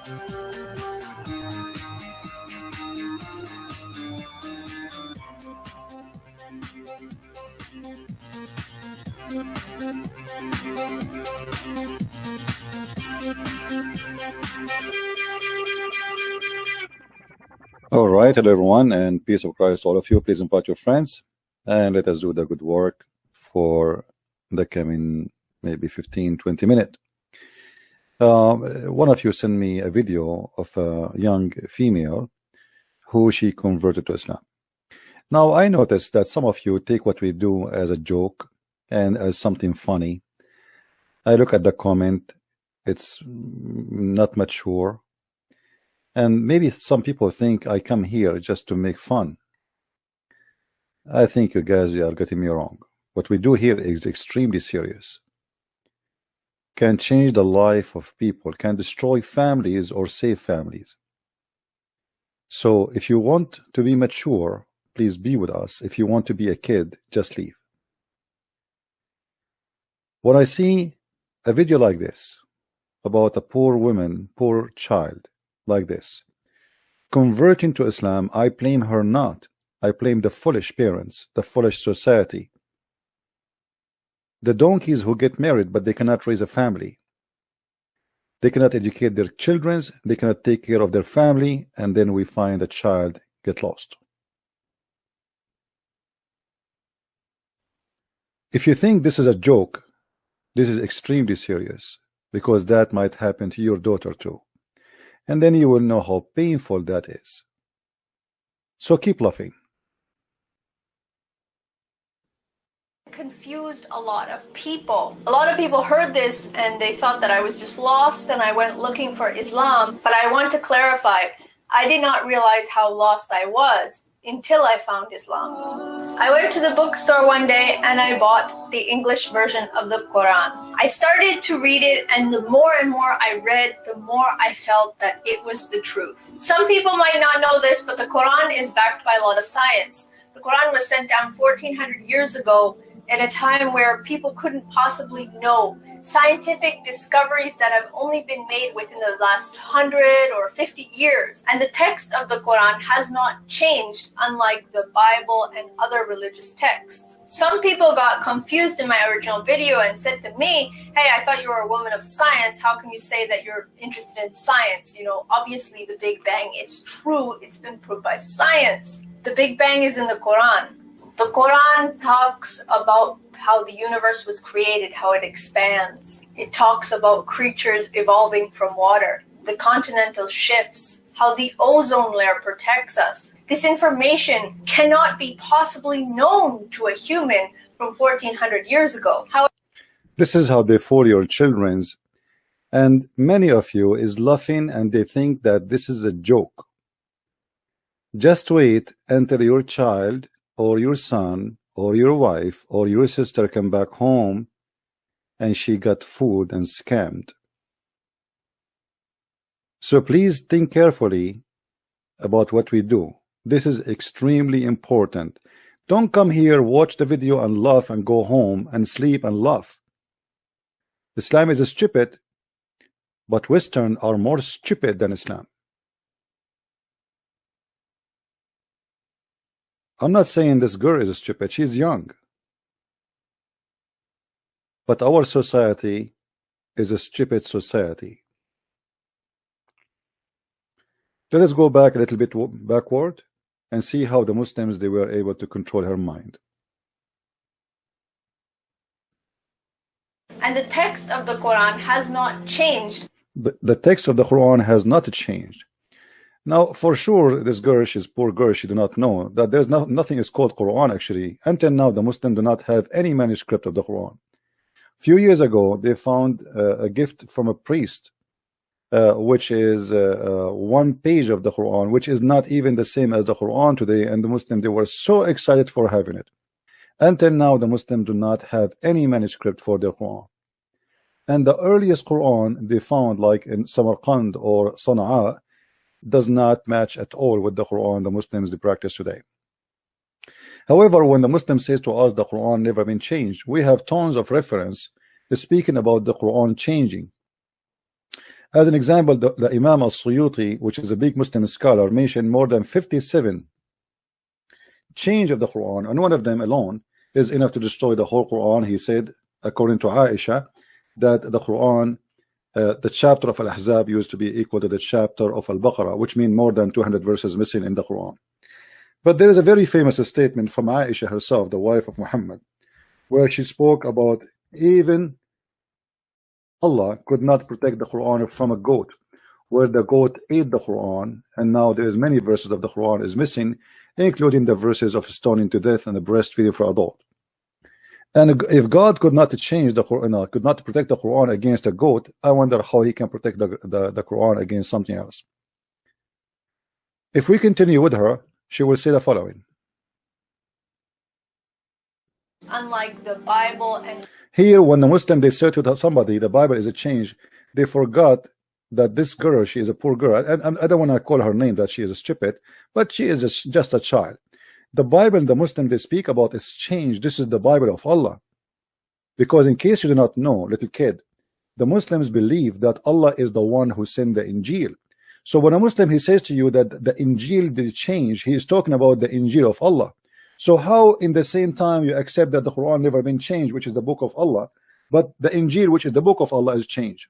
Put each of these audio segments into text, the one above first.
All right, hello everyone, and peace of Christ to all of you. Please invite your friends and let us do the good work for the coming maybe 15-20 minutes. One of you sent me a video of a young female who she converted to Islam. Now I noticed that some of you take what we do as a joke and as something funny. I look at the comment, it's not mature. And maybe some people think I come here just to make fun. I think you guys are getting me wrong. What we do here is extremely serious. Can change the life of people, can destroy families or save families. So if you want to be mature, please be with us. If you want to be a kid, just leave. When I see a video like this about a poor woman, poor child, like this, converting to Islam, I blame her not. I blame the foolish parents, the foolish society, the donkeys who get married but they cannot raise a family. They cannot educate their children, they cannot take care of their family, and then we find a child get lost. If you think this is a joke, this is extremely serious, because that might happen to your daughter too. And then you will know how painful that is. So keep laughing. Confused a lot of people. A lot of people heard this and they thought that I was just lost and I went looking for Islam. But I want to clarify, I did not realize how lost I was until I found Islam. I went to the bookstore one day and I bought the English version of the Quran. I started to read it, and the more and more I read, the more I felt that it was the truth. Some people might not know this, but the Quran is backed by a lot of science. The Quran was sent down 1400 years ago at a time where people couldn't possibly know scientific discoveries that have only been made within the last 100 or 50 years. And the text of the Quran has not changed, unlike the Bible and other religious texts. Some people got confused in my original video and said to me, hey, I thought you were a woman of science. How can you say that you're interested in science? You know, obviously the Big Bang is true. It's been proved by science. The Big Bang is in the Quran. The Quran talks about how the universe was created, how it expands. It talks about creatures evolving from water, the continental shifts, how the ozone layer protects us. This information cannot be possibly known to a human from 1400 years ago. This is how they fool your children, and many of you is laughing and they think that this is a joke. Just wait until your child or your son or your wife or your sister come back home and she got fooled and scammed. So please think carefully about what we do. This is extremely important. Don't come here, watch the video and laugh and go home and sleep and laugh. Islam is stupid, but Western are more stupid than Islam. I'm not saying this girl is stupid, she's young. But our society is a stupid society. Let us go back a little bit backward and see how the Muslims, they were able to control her mind. And the text of the Quran has not changed. The text of the Quran has not changed. Now, for sure, this girl, she's poor girl, she do not know that there's nothing is called Quran actually. Until now, the Muslims do not have any manuscript of the Quran. Few years ago, they found a gift from a priest, which is one page of the Quran, which is not even the same as the Quran today, and the Muslims, they were so excited for having it. Until now, the Muslims do not have any manuscript for their Quran. And the earliest Quran they found, like in Samarkand or Sana'a, does not match at all with the Quran the Muslims they practice today. However, when the Muslim says to us the Quran never been changed, we have tons of reference speaking about the Quran changing. As an example, the Imam al-Suyuti, which is a big Muslim scholar, mentioned more than 57 change of the Quran, and one of them alone is enough to destroy the whole Quran. He said, according to Aisha, that the Quran, the chapter of Al-Ahzab used to be equal to the chapter of Al-Baqarah, which means more than 200 verses missing in the Quran. But there is a very famous statement from Aisha herself, the wife of Muhammad, where she spoke about even Allah could not protect the Quran from a goat, where the goat ate the Quran, and now there is many verses of the Quran is missing, including the verses of stoning to death and the breastfeeding for adult. And if God could not change the Quran, could not protect the Quran against a goat, I wonder how he can protect the Quran against something else. If we continue with her, she will say the following. Unlike the Bible and here, when the Muslim they say to somebody the Bible is a change, they forgot that this girl, she is a poor girl, and I don't want to call her name that she is stupid, but she is just a child. The Bible the Muslim they speak about is change. This is the Bible of Allah. Because in case you do not know, little kid, the Muslims believe that Allah is the one who sent the Injil. So when a Muslim he says to you that the Injil did change, he is talking about the Injil of Allah. So how in the same time you accept that the Quran never been changed, which is the book of Allah, but the Injil, which is the book of Allah, is changed?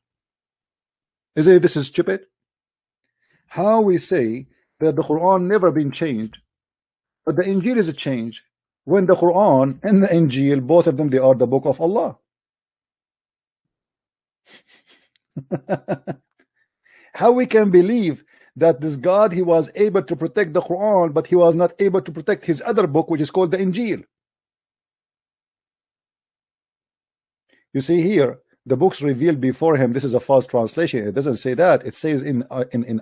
Is this is stupid? How we say that the Quran never been changed, but the Injil is a change, when the Quran and the Injil, both of them, they are the book of Allah. How we can believe that this God, he was able to protect the Quran, but he was not able to protect his other book, which is called the Injil? You see here, the books revealed before him, this is a false translation. It doesn't say that. It says in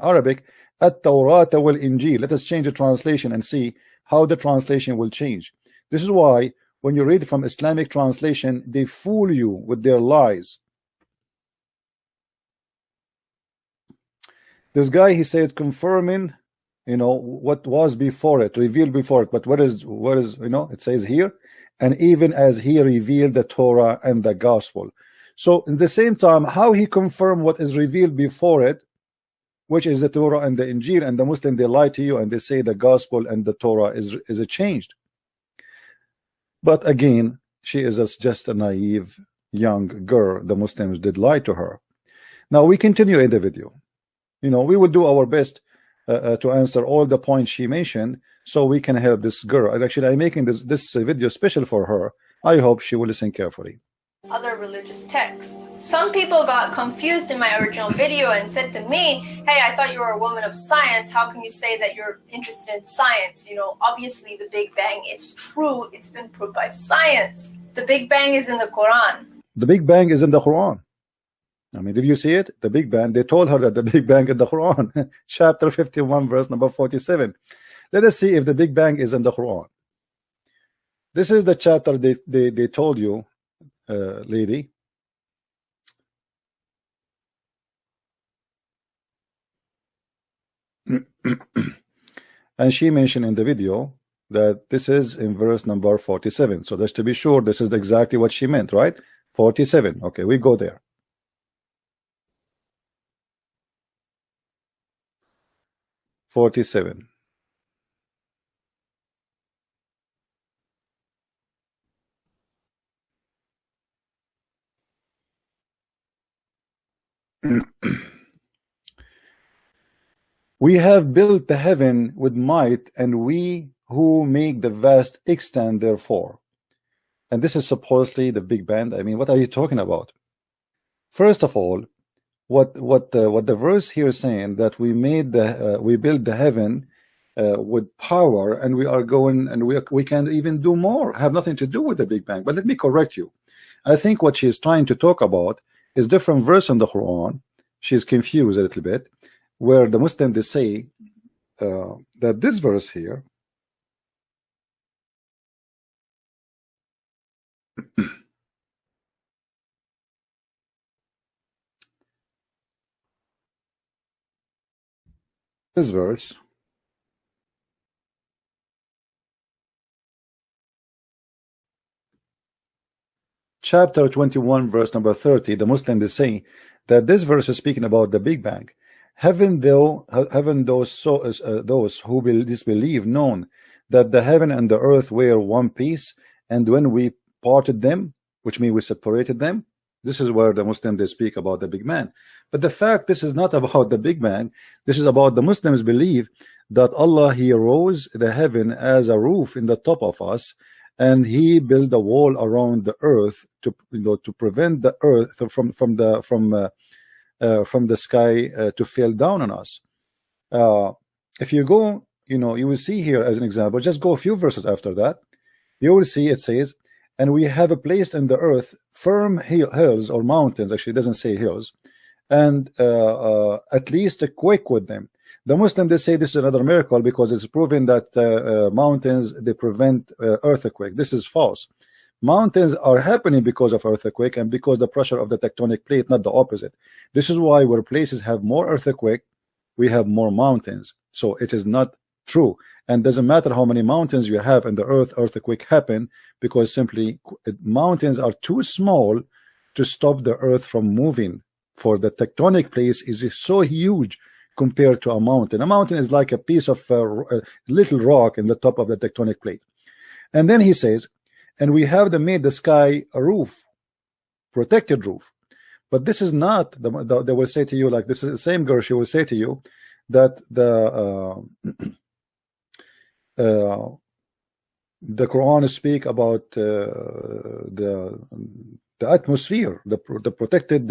Arabic, at-Tawrat wal Injil. Let us change the translation and see how the translation will change. This is why when you read from Islamic translation, they fool you with their lies. This guy, he said, confirming, what was before it, revealed before it. But what is, it says here, and even as he revealed the Torah and the gospel. So in the same time, how he confirmed what is revealed before it, which is the Torah and the Injil, and the Muslim, they lie to you and they say the gospel and the Torah is changed. But again, she is just a naive young girl. The Muslims did lie to her. Now we continue in the video. We will do our best to answer all the points she mentioned, so we can help this girl. And actually, I'm making this video special for her. I hope she will listen carefully. Other religious texts. Some people got confused in my original video and said to me, hey, I thought you were a woman of science. How can you say that you're interested in science? Obviously the Big Bang is true. It's been proved by science. The Big Bang is in the Quran. The Big Bang is in the Quran. I mean, did you see it? The Big Bang, they told her that the Big Bang in the Quran. Chapter 51, verse number 47. Let us see if the Big Bang is in the Quran. This is the chapter they told you, lady. And she mentioned in the video that this is in verse number 47. So just to be sure, this is exactly what she meant, right? 47. Okay, we go there. (47) We have built the heaven with might, and we who make the vast extent therefore. And this is supposedly the Big Bang. I mean, what are you talking about? First of all, what the verse here is saying, that we build the heaven with power, and we are going, and we can even do more, have nothing to do with the Big Bang. But let me correct you. I think what she is trying to talk about is different verse in the Quran. She's confused a little bit, where the Muslim they say that this verse here this verse chapter 21 verse number 30, the Muslim is saying that this verse is speaking about the Big Bang. Haven't those who disbelieve known that the heaven and the earth were one piece, and when we parted them, which means we separated them? This is where the Muslims they speak about the Big Bang. But the fact, this is not about the Big Bang. This is about the Muslims believe that Allah, he rose the heaven as a roof in the top of us, and he built a wall around the earth to to prevent the earth from the sky to fall down on us. If you go, you will see here as an example, just go a few verses after that, you will see it says, and we have placed in the earth firm hills or mountains, actually it doesn't say hills, and at least a quake with them. The Muslims they say this is another miracle because it's proven that mountains they prevent earthquake. This is false. Mountains are happening because of earthquake and because the pressure of the tectonic plate, not the opposite. This is why where places have more earthquake, we have more mountains. So it is not true, and doesn't matter how many mountains you have in the earth, earthquake happen because simply mountains are too small to stop the earth from moving. For the tectonic place is so huge compared to a mountain. A mountain is like a piece of little rock in the top of the tectonic plate. And then he says, and we have made the sky a roof, protected roof. But this is not they will say to you, like this is the same girl, she will say to you that the Quran speak about the atmosphere, the protected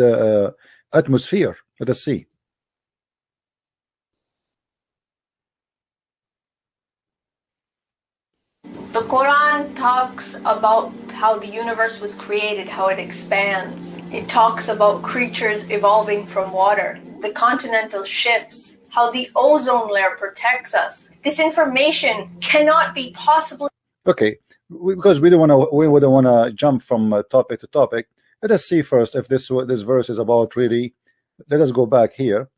atmosphere. Let us see. The Quran talks about how the universe was created, how it expands. It talks about creatures evolving from water, the continental shifts, how the ozone layer protects us. This information cannot be possibly... Okay, because we wouldn't want to jump from topic to topic. Let us see first if this verse is about really. Let us go back here,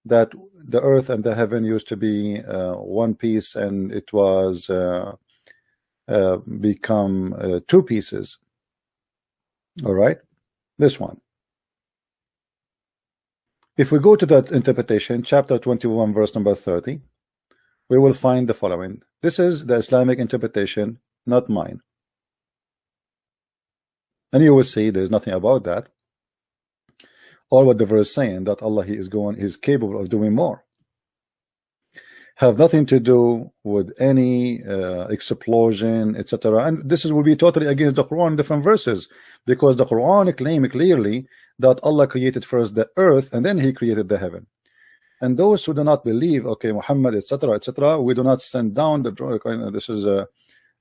that the earth and the heaven used to be one piece, and it was become two pieces. All right, this one. If we go to that interpretation, chapter 21 verse number 30, we will find the following. This is the Islamic interpretation, not mine. And you will see there's nothing about that. All what the verse saying that Allah is capable of doing more. Have nothing to do with any explosion, etc. And this will be totally against the Quran in different verses, because the Quran claims clearly that Allah created first the earth and then he created the heaven. And those who do not believe, okay, Muhammad, etc., we do not send down the this is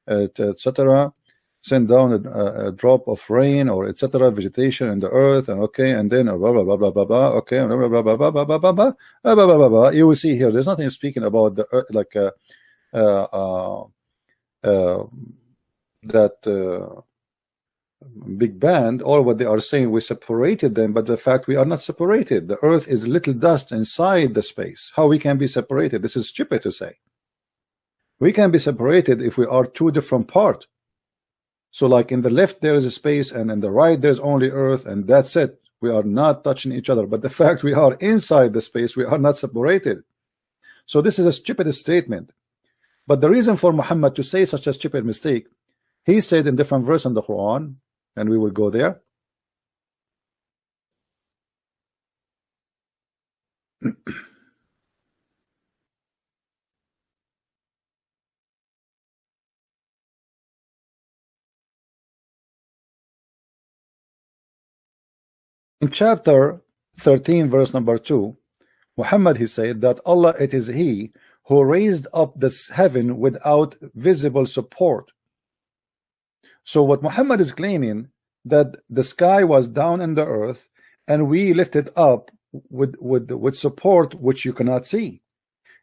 etc. Send down a drop of rain or etc. vegetation in the earth, and okay, and then blah blah blah blah blah blah. Okay, blah blah blah blah blah blah blah blah blah blah blah blah. You will see here. There's nothing speaking about the earth, like that Big Bang, or what they are saying. We separated them, but the fact we are not separated. The earth is little dust inside the space. How we can be separated? This is stupid to say. We can be separated if we are two different parts. So like in the left there is a space, and in the right there's only earth, and that's it. We are not touching each other. But the fact we are inside the space, we are not separated. So this is a stupid statement. But the reason for Muhammad to say such a stupid mistake, he said in different verses in the Quran, and we will go there. In chapter 13 verse number 2, Muhammad he said that Allah, it is he who raised up this heaven without visible support. So what Muhammad is claiming, that the sky was down in the earth and we lifted up with support which you cannot see.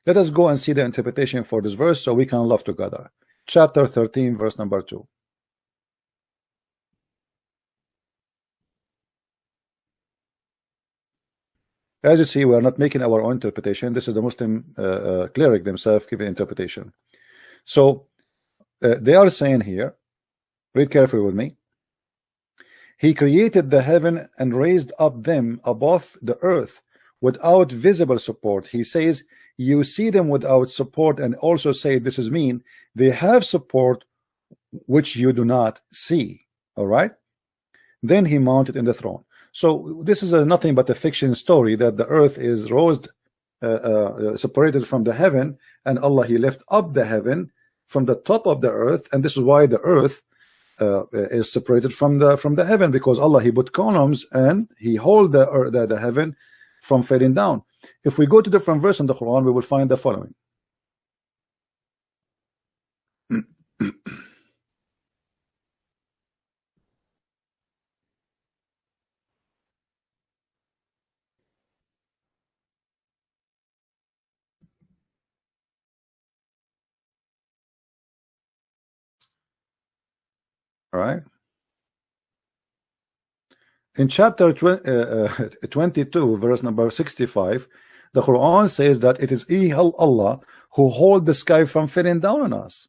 Let us go and see the interpretation for this verse so we can love together. Chapter 13 verse number 2. As you see, we are not making our own interpretation. This is the Muslim cleric themselves giving interpretation. So they are saying here, read carefully with me. He created the heaven and raised up them above the earth without visible support. He says, you see them without support, and also say, this is mean, they have support which you do not see. All right. Then he mounted in the throne. So this is nothing but a fiction story that the earth is raised, separated from the heaven, and Allah, he left up the heaven from the top of the earth, and this is why the earth is separated from the heaven, because Allah, he put columns and he hold the heaven from falling down. If we go to different verse in the Quran, we will find the following. All right. In chapter 22, verse number 65, the Quran says that it is Allah who hold the sky from falling down on us.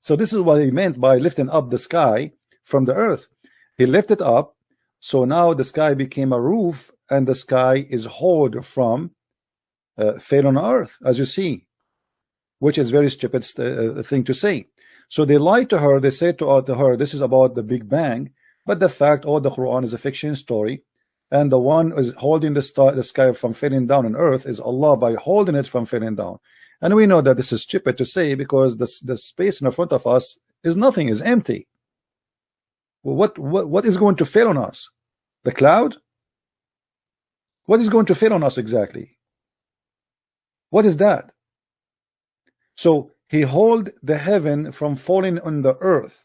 So this is what he meant by lifting up the sky from the earth. He lifted up, so now the sky became a roof, and the sky is held from fail on earth, as you see, which is very stupid thing to say. So they lied to her. They said to her, this is about the Big Bang, but the fact, the Quran is a fiction story, and the one who is holding the sky from falling down on earth is Allah by holding it from falling down. And we know that this is stupid to say, because the space in front of us is nothing, is empty. What is going to fail on us? The cloud? What is going to fail on us exactly? What is that? So he hold the heaven from falling on the earth,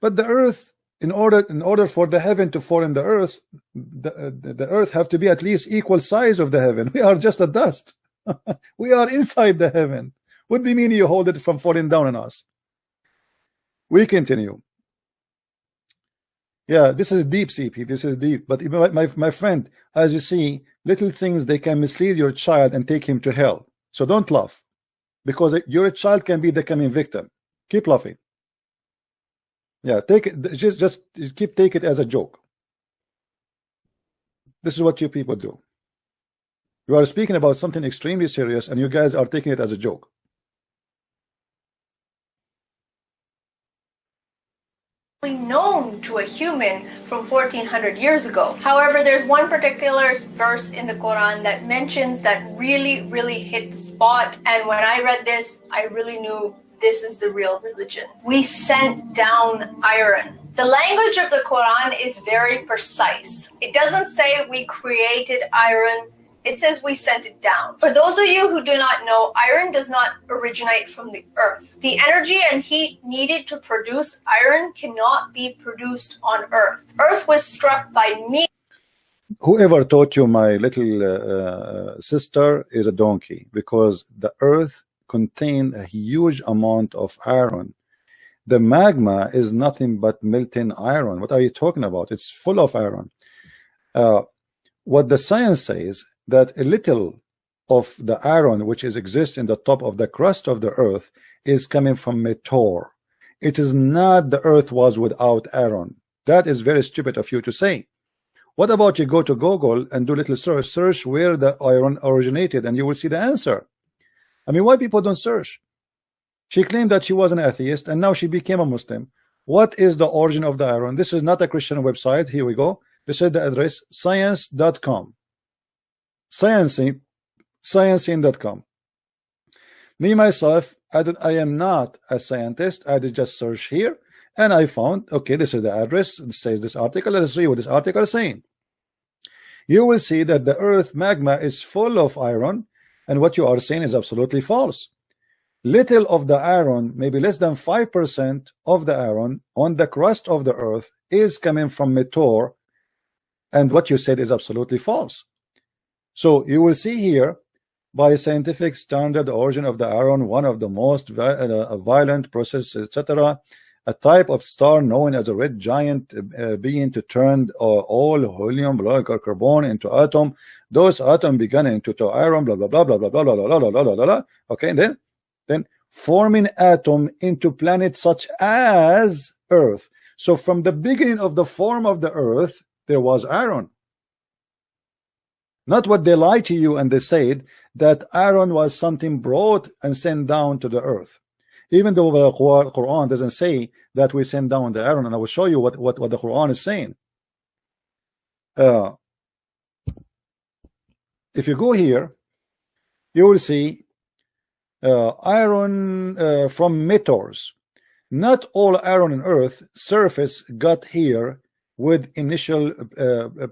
but the earth, in order for the heaven to fall in the earth, the earth have to be at least equal size of the heaven. We are just a dust. We are inside the heaven. What do you mean you hold it from falling down on us? We continue. Yeah, this is deep, CP. This is deep. But my friend, as you see, little things, they can mislead your child and take him to hell. So don't laugh, because your child can be the coming victim. Keep laughing. Yeah, take it. Just take it as a joke. This is what you people do. You are speaking about something extremely serious, and you guys are taking it as a joke. Known to a human from 1400 years ago. However, there's one particular verse in the Quran that mentions that really hit the spot, and when I read this, I really knew this is the real religion. We sent down iron. The language of the Quran is very precise. It doesn't say we created iron. It says we sent it down. For those of you who do not know, iron does not originate from the earth. The energy and heat needed to produce iron cannot be produced on earth. Earth was struck by me. Whoever taught you, my little sister, is a donkey, because the earth contained a huge amount of iron. The magma is nothing but melting iron. What are you talking about? It's full of iron. What the science says, that a little of the iron which exists in the top of the crust of the earth is coming from meteor. It is not the earth was without iron. That is very stupid of you to say. What about you go to Google and do little search where the iron originated, and you will see the answer. I mean, why people don't search? She claimed that she was an atheist, and now she became a Muslim. What is the origin of the iron? This is not a Christian website. Here we go. This is the address, science.com. Sciencing.com. Me myself, I am not a scientist. I did just search here, and I found, okay, this is the address. It says this article. Let us see what this article is saying. You will see that the earth magma is full of iron, and what you are saying is absolutely false. Little of the iron, maybe less than 5% of the iron on the crust of the earth is coming from meteor, and what you said is absolutely false. So you will see here, by scientific standard, the origin of the iron, one of the most violent process, etc., a type of star known as a red giant being to turn all helium, carbon into atom. Those atoms began into iron, blah blah blah blah blah blah blah blah blah blah blah. Okay, then forming atom into planets such as Earth. So from the beginning of the form of the earth, there was Aaron. Not what they lie to you and they said that Aaron was something brought and sent down to the earth. Even though the Quran doesn't say that we send down the Aaron, and I will show you what the Quran is saying. If you go here, you will see iron from meteors. Not all iron on earth surface got here with initial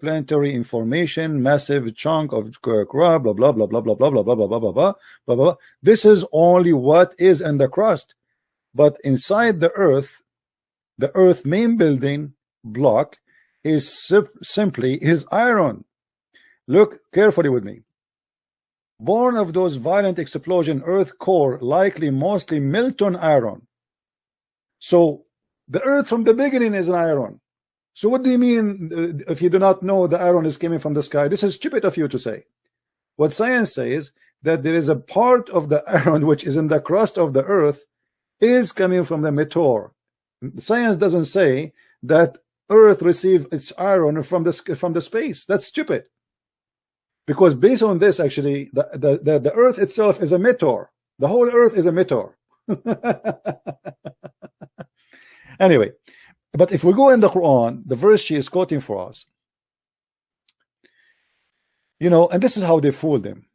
planetary information, massive chunk of crab, blah blah blah blah blah blah blah blah blah blah blah blah blah. This is only what is in the crust, but inside the earth main building block is simply iron. Look carefully with me. Born of those violent explosion, earth core likely mostly molten iron. So the earth from the beginning is an iron. So what do you mean if you do not know the iron is coming from the sky? This is stupid of you to say. What science says that there is a part of the iron which is in the crust of the earth is coming from the meteor. Science doesn't say that earth receives its iron from the space. That's stupid. Because based on this, actually, the earth itself is a meteor. The whole earth is a meteor. Anyway, but if we go in the Quran, the verse she is quoting for us, you know, and this is how they fooled him.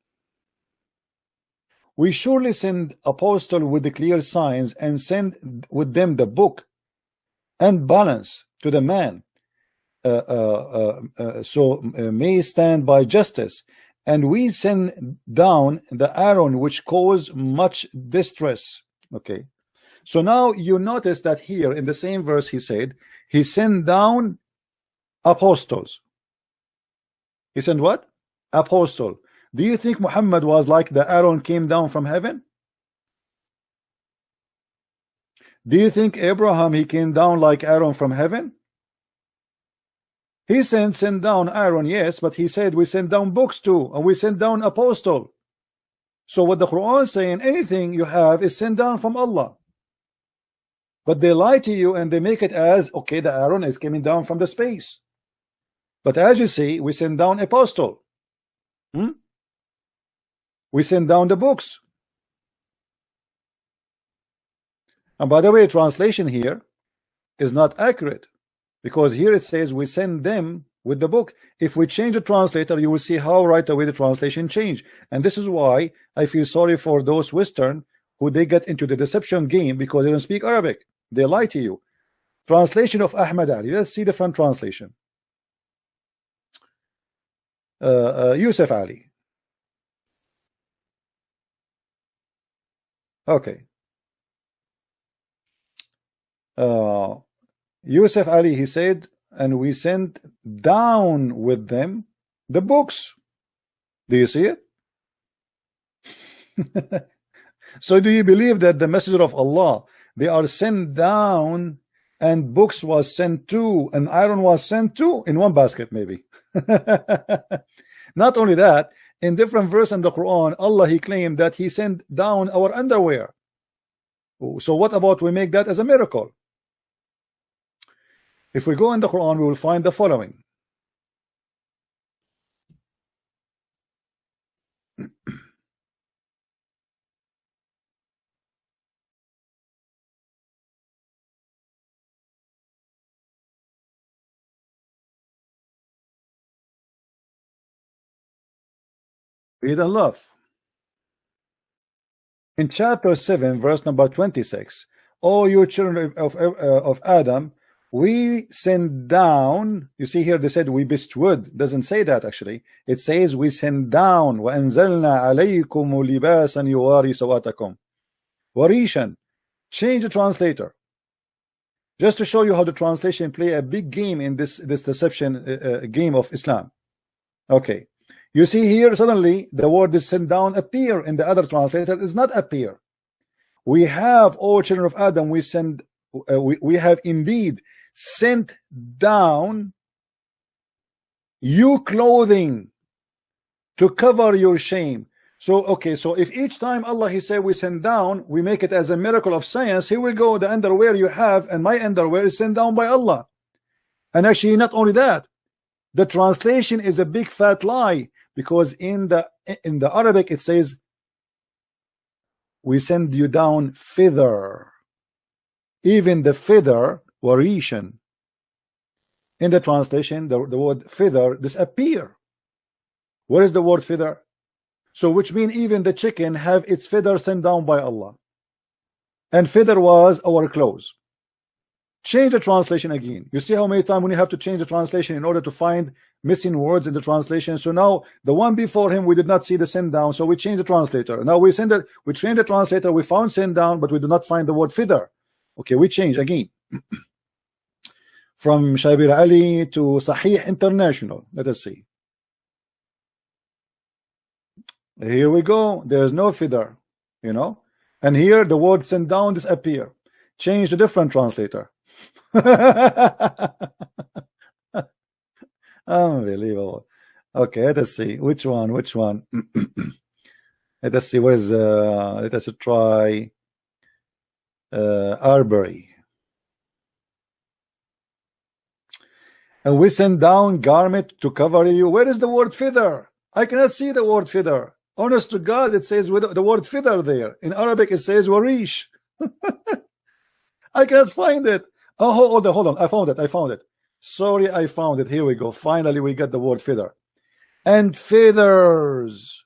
We surely send apostle with the clear signs and send with them the book and balance to the man, so may stand by justice, and we send down the iron which cause much distress. Okay, so now you notice that here in the same verse he said he sent down apostles. He sent what? Apostle. Do you think Muhammad was like the iron came down from heaven? Do you think Abraham he came down like iron from heaven? He sent down iron, yes, but he said we send down books too, and we send down apostle. So what the Quran is saying, anything you have is sent down from Allah. But they lie to you and they make it as, okay, the iron is coming down from the space. But as you see, we send down apostle. We send down the books. And by the way, translation here is not accurate, because here it says we send them with the book. If we change the translator, you will see how right away the translation changed. And this is why I feel sorry for those Western who they get into the deception game because they don't speak Arabic. They lie to you. Translation of Ahmad Ali. Let's see the front translation. Yusuf Ali. Okay. Yusuf Ali, he said, and we sent down with them the books. Do you see it? So do you believe that the messenger of Allah, they are sent down and books was sent to and iron was sent to in one basket maybe? Not only that, in different verse in the Quran, Allah he claimed that he sent down our underwear. So what about we make that as a miracle? If we go in the Quran, we will find the following. Read and love. In chapter 7, verse number 26, O you children of Adam, we send down. You see here they said we bestowed. Doesn't say that actually. It says we send down. وَأَنزَلْنَا عَلَيْكُمُ لِبَاسًا يُوَارِي سَوَاتَكُمْ. Warishan. Change the translator. Just to show you how the translation play a big game in this deception game of Islam. Okay. You see here suddenly the word is sent down appear in the other translator. It does not appear. We have, O children of Adam, we send we have indeed sent down you clothing to cover your shame. So, okay, so if each time Allah, He said we send down, we make it as a miracle of science, here we go, the underwear you have and my underwear is sent down by Allah. And actually, not only that, the translation is a big fat lie, because in the Arabic it says we send you down feather. Even the feather, warishan, in the translation, the word feather disappear. Where is the word feather? So which means even the chicken have its feather sent down by Allah. And feather was our clothes. Change the translation again. You see how many times when you have to change the translation in order to find missing words in the translation. So now the one before him, we did not see the send down, so we change the translator. Now we change the translator, we found send down, but we do not find the word feather. Okay, we change again. From Shabir Ali to Sahih International. Let us see. Here we go. There's no feather, you know. And here the word send down disappear. Change the different translator. Unbelievable. Okay, let us see. Which one? Let us see. What is let us try Arbery. And we send down garment to cover you. Where is the word feather? I cannot see the word feather. Honest to God, it says with the word feather there. In Arabic, it says warish. I can't find it. Oh, hold on. I found it. Sorry, I found it. Here we go. Finally, we got the word feather. And feathers.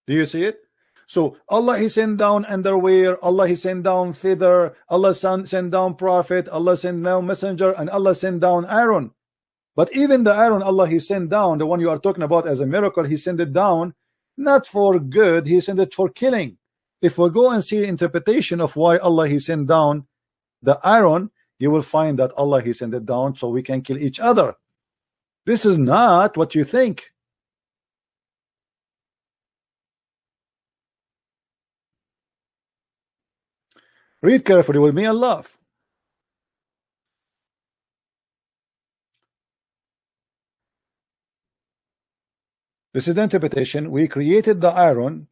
Do you see it? So Allah, He sent down underwear. Allah, He sent down feather. Allah sent down prophet. Allah sent down messenger. And Allah sent down Aaron. But even the Aaron, Allah, He sent down, the one you are talking about as a miracle, He sent it down not for good, He sent it for killing. If we go and see interpretation of why Allah, He sent down the Aaron, you will find that Allah, He sent it down so we can kill each other. This is not what you think. Read carefully with me and laugh. This is the interpretation. We created the iron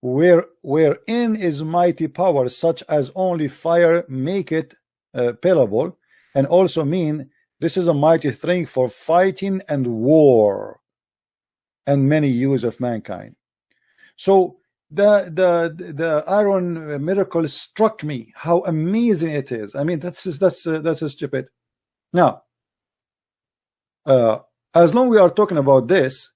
wherein is mighty power, such as only fire make it payable, and also mean this is a mighty thing for fighting and war and many use of mankind. So the iron miracle struck me how amazing it is. I mean, that's stupid. Now as long we are talking about this,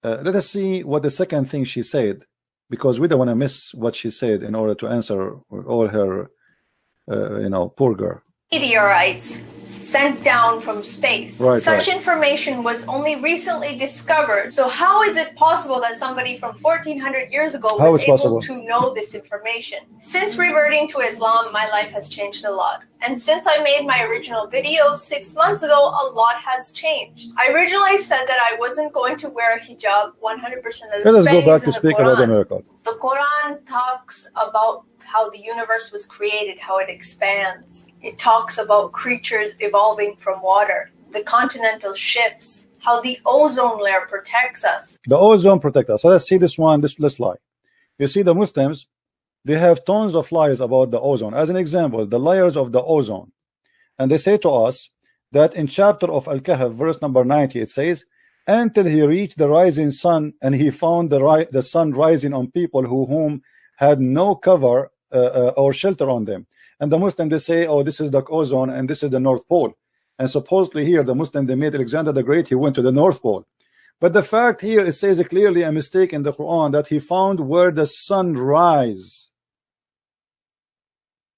let us see what the second thing she said, because we don't want to miss what she said in order to answer all her poor girl. Meteorites sent down from space. Such information was only recently discovered. So how is it possible that somebody from 1400 years ago was able to know this information? Since reverting to Islam, my life has changed a lot. And since I made my original video 6 months ago, a lot has changed. I originally said that I wasn't going to wear a hijab 100% of the time. Let us go back to speak about the miracle. The Quran talks about how the universe was created, how it expands. It talks about creatures evolving from water, the continental shifts, how the ozone layer protects us. The ozone protects us. So let's see this one, this lie. You see, the Muslims, they have tons of lies about the ozone. As an example, the layers of the ozone. And they say to us that in chapter of Al-Kahf, verse number 90, it says, until he reached the rising sun, and he found the sun rising on people whom had no cover or shelter on them. And the Muslim, they say, oh, this is the ozone and this is the North Pole. And supposedly here the Muslim, they made Alexander the Great, he went to the North Pole. But the fact here, it says clearly a mistake in the Quran that he found where the sun rise.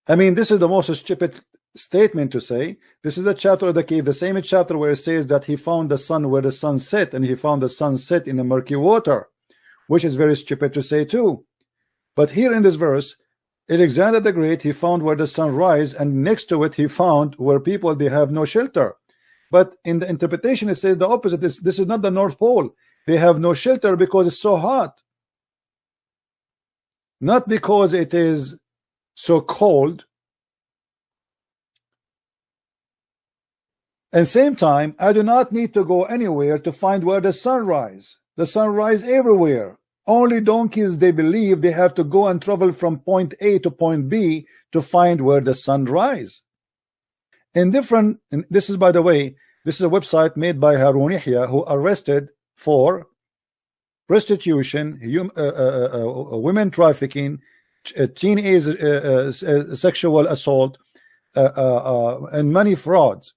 I mean, this is the most stupid statement to say. This is the chapter of the cave, the same chapter where it says that he found the sun where the sun set, and he found the sun set in the murky water, which is very stupid to say too. But here in this verse, Alexander the Great, he found where the sun rise, and next to it he found where people, they have no shelter. But in the interpretation, it says the opposite. This is not the North Pole. They have no shelter because it's so hot, not because it is so cold. And same time, I do not need to go anywhere to find where the sun rise. the sun rise everywhere. Only donkeys, they believe they have to go and travel from point A to point B to find where the sun rise. In different, and this is, by the way, this is a website made by Harun Yahya, who arrested for prostitution, women trafficking, teenage sexual assault, and many frauds.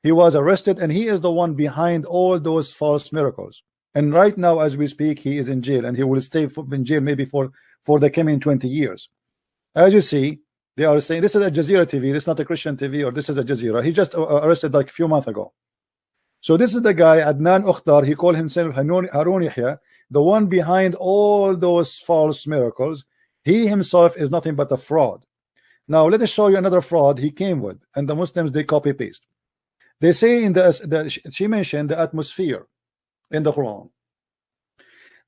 He was arrested, and he is the one behind all those false miracles. And right now, as we speak, he is in jail, and he will stay in jail maybe for the coming 20 years. As you see, they are saying this is a Jazeera TV. This is not a Christian TV, or this is a Jazeera. He just arrested like a few months ago. So this is the guy, Adnan Ukhtar. He called himself Harun Yahya, the one behind all those false miracles. He himself is nothing but a fraud. Now let us show you another fraud he came with, and the Muslims, they copy paste. They say in she mentioned the atmosphere in the Quran,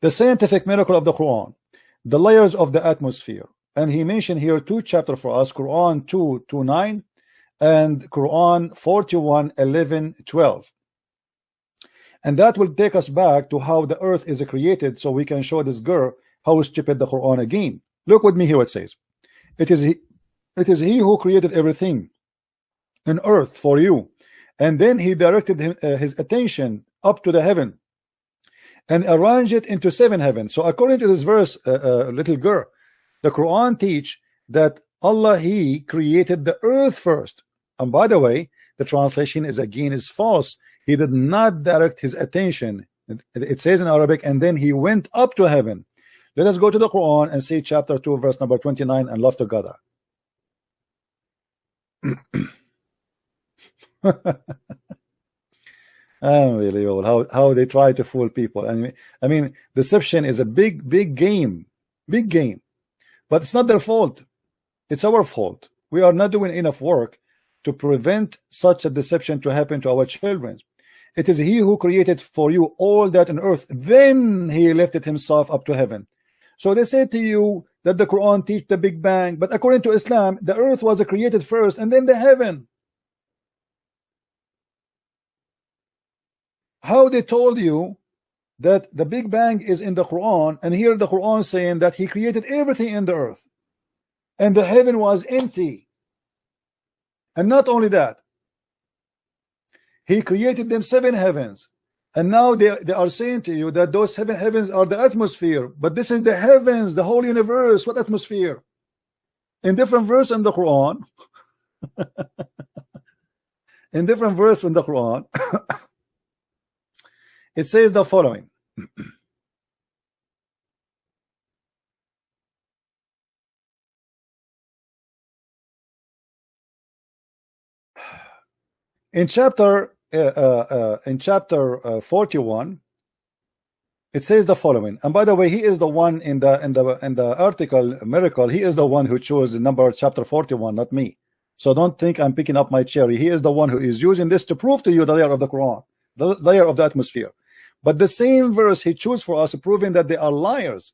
the scientific miracle of the Quran, the layers of the atmosphere, and he mentioned here two chapters for us: Quran 2:9 and Quran 41:11-12. And that will take us back to how the earth is created, so we can show this girl how stupid the Quran again. Look with me here. It says, it is he who created everything in earth for you, and then he directed his attention up to the heaven and arranged it into 7 heavens. So according to this verse, little girl, the Quran teach that Allah, he created the earth first. And by the way, the translation is false. He did not direct his attention. It says in Arabic, and then he went up to heaven. Let us go to the Quran and see chapter 2, verse number 29, and love together. Unbelievable how they try to fool people. I mean, deception is a big game, but it's not their fault. It's our fault. We are not doing enough work to prevent such a deception to happen to our children. It is he who created for you all that on earth, then he lifted himself up to heaven. So they say to you that the Quran teach the Big Bang, but according to Islam, the earth was created first and then the heaven. How they told you that the Big Bang is in the Quran, and here the Quran saying that he created everything in the earth and the heaven was empty. And not only that, he created them 7 heavens, and now they are saying to you that those 7 heavens are the atmosphere, but this is the heavens, the whole universe. What atmosphere? In different verse in the Quran in different verse in the Quran it says the following. In chapter 41, it says the following. And by the way, he is the one in the article miracle. He is the one who chose the number chapter 41, not me. So don't think I'm picking up my cherry. He is the one who is using this to prove to you the layer of the Quran, the layer of the atmosphere. But the same verse he chose for us, proving that they are liars.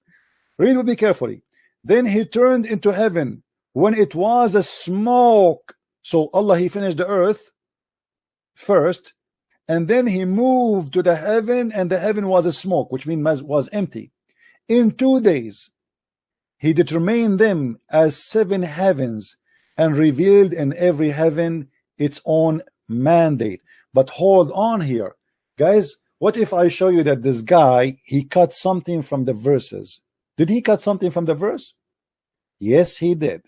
Read with me carefully. Then he turned into heaven when it was a smoke. So Allah, he finished the earth first, and then he moved to the heaven, and the heaven was a smoke, which means was empty. In 2 days he determined them as 7 heavens and revealed in every heaven its own mandate. But hold on here, guys. What if I show you that this guy, he cut something from the verses? Did he cut something from the verse? Yes, he did.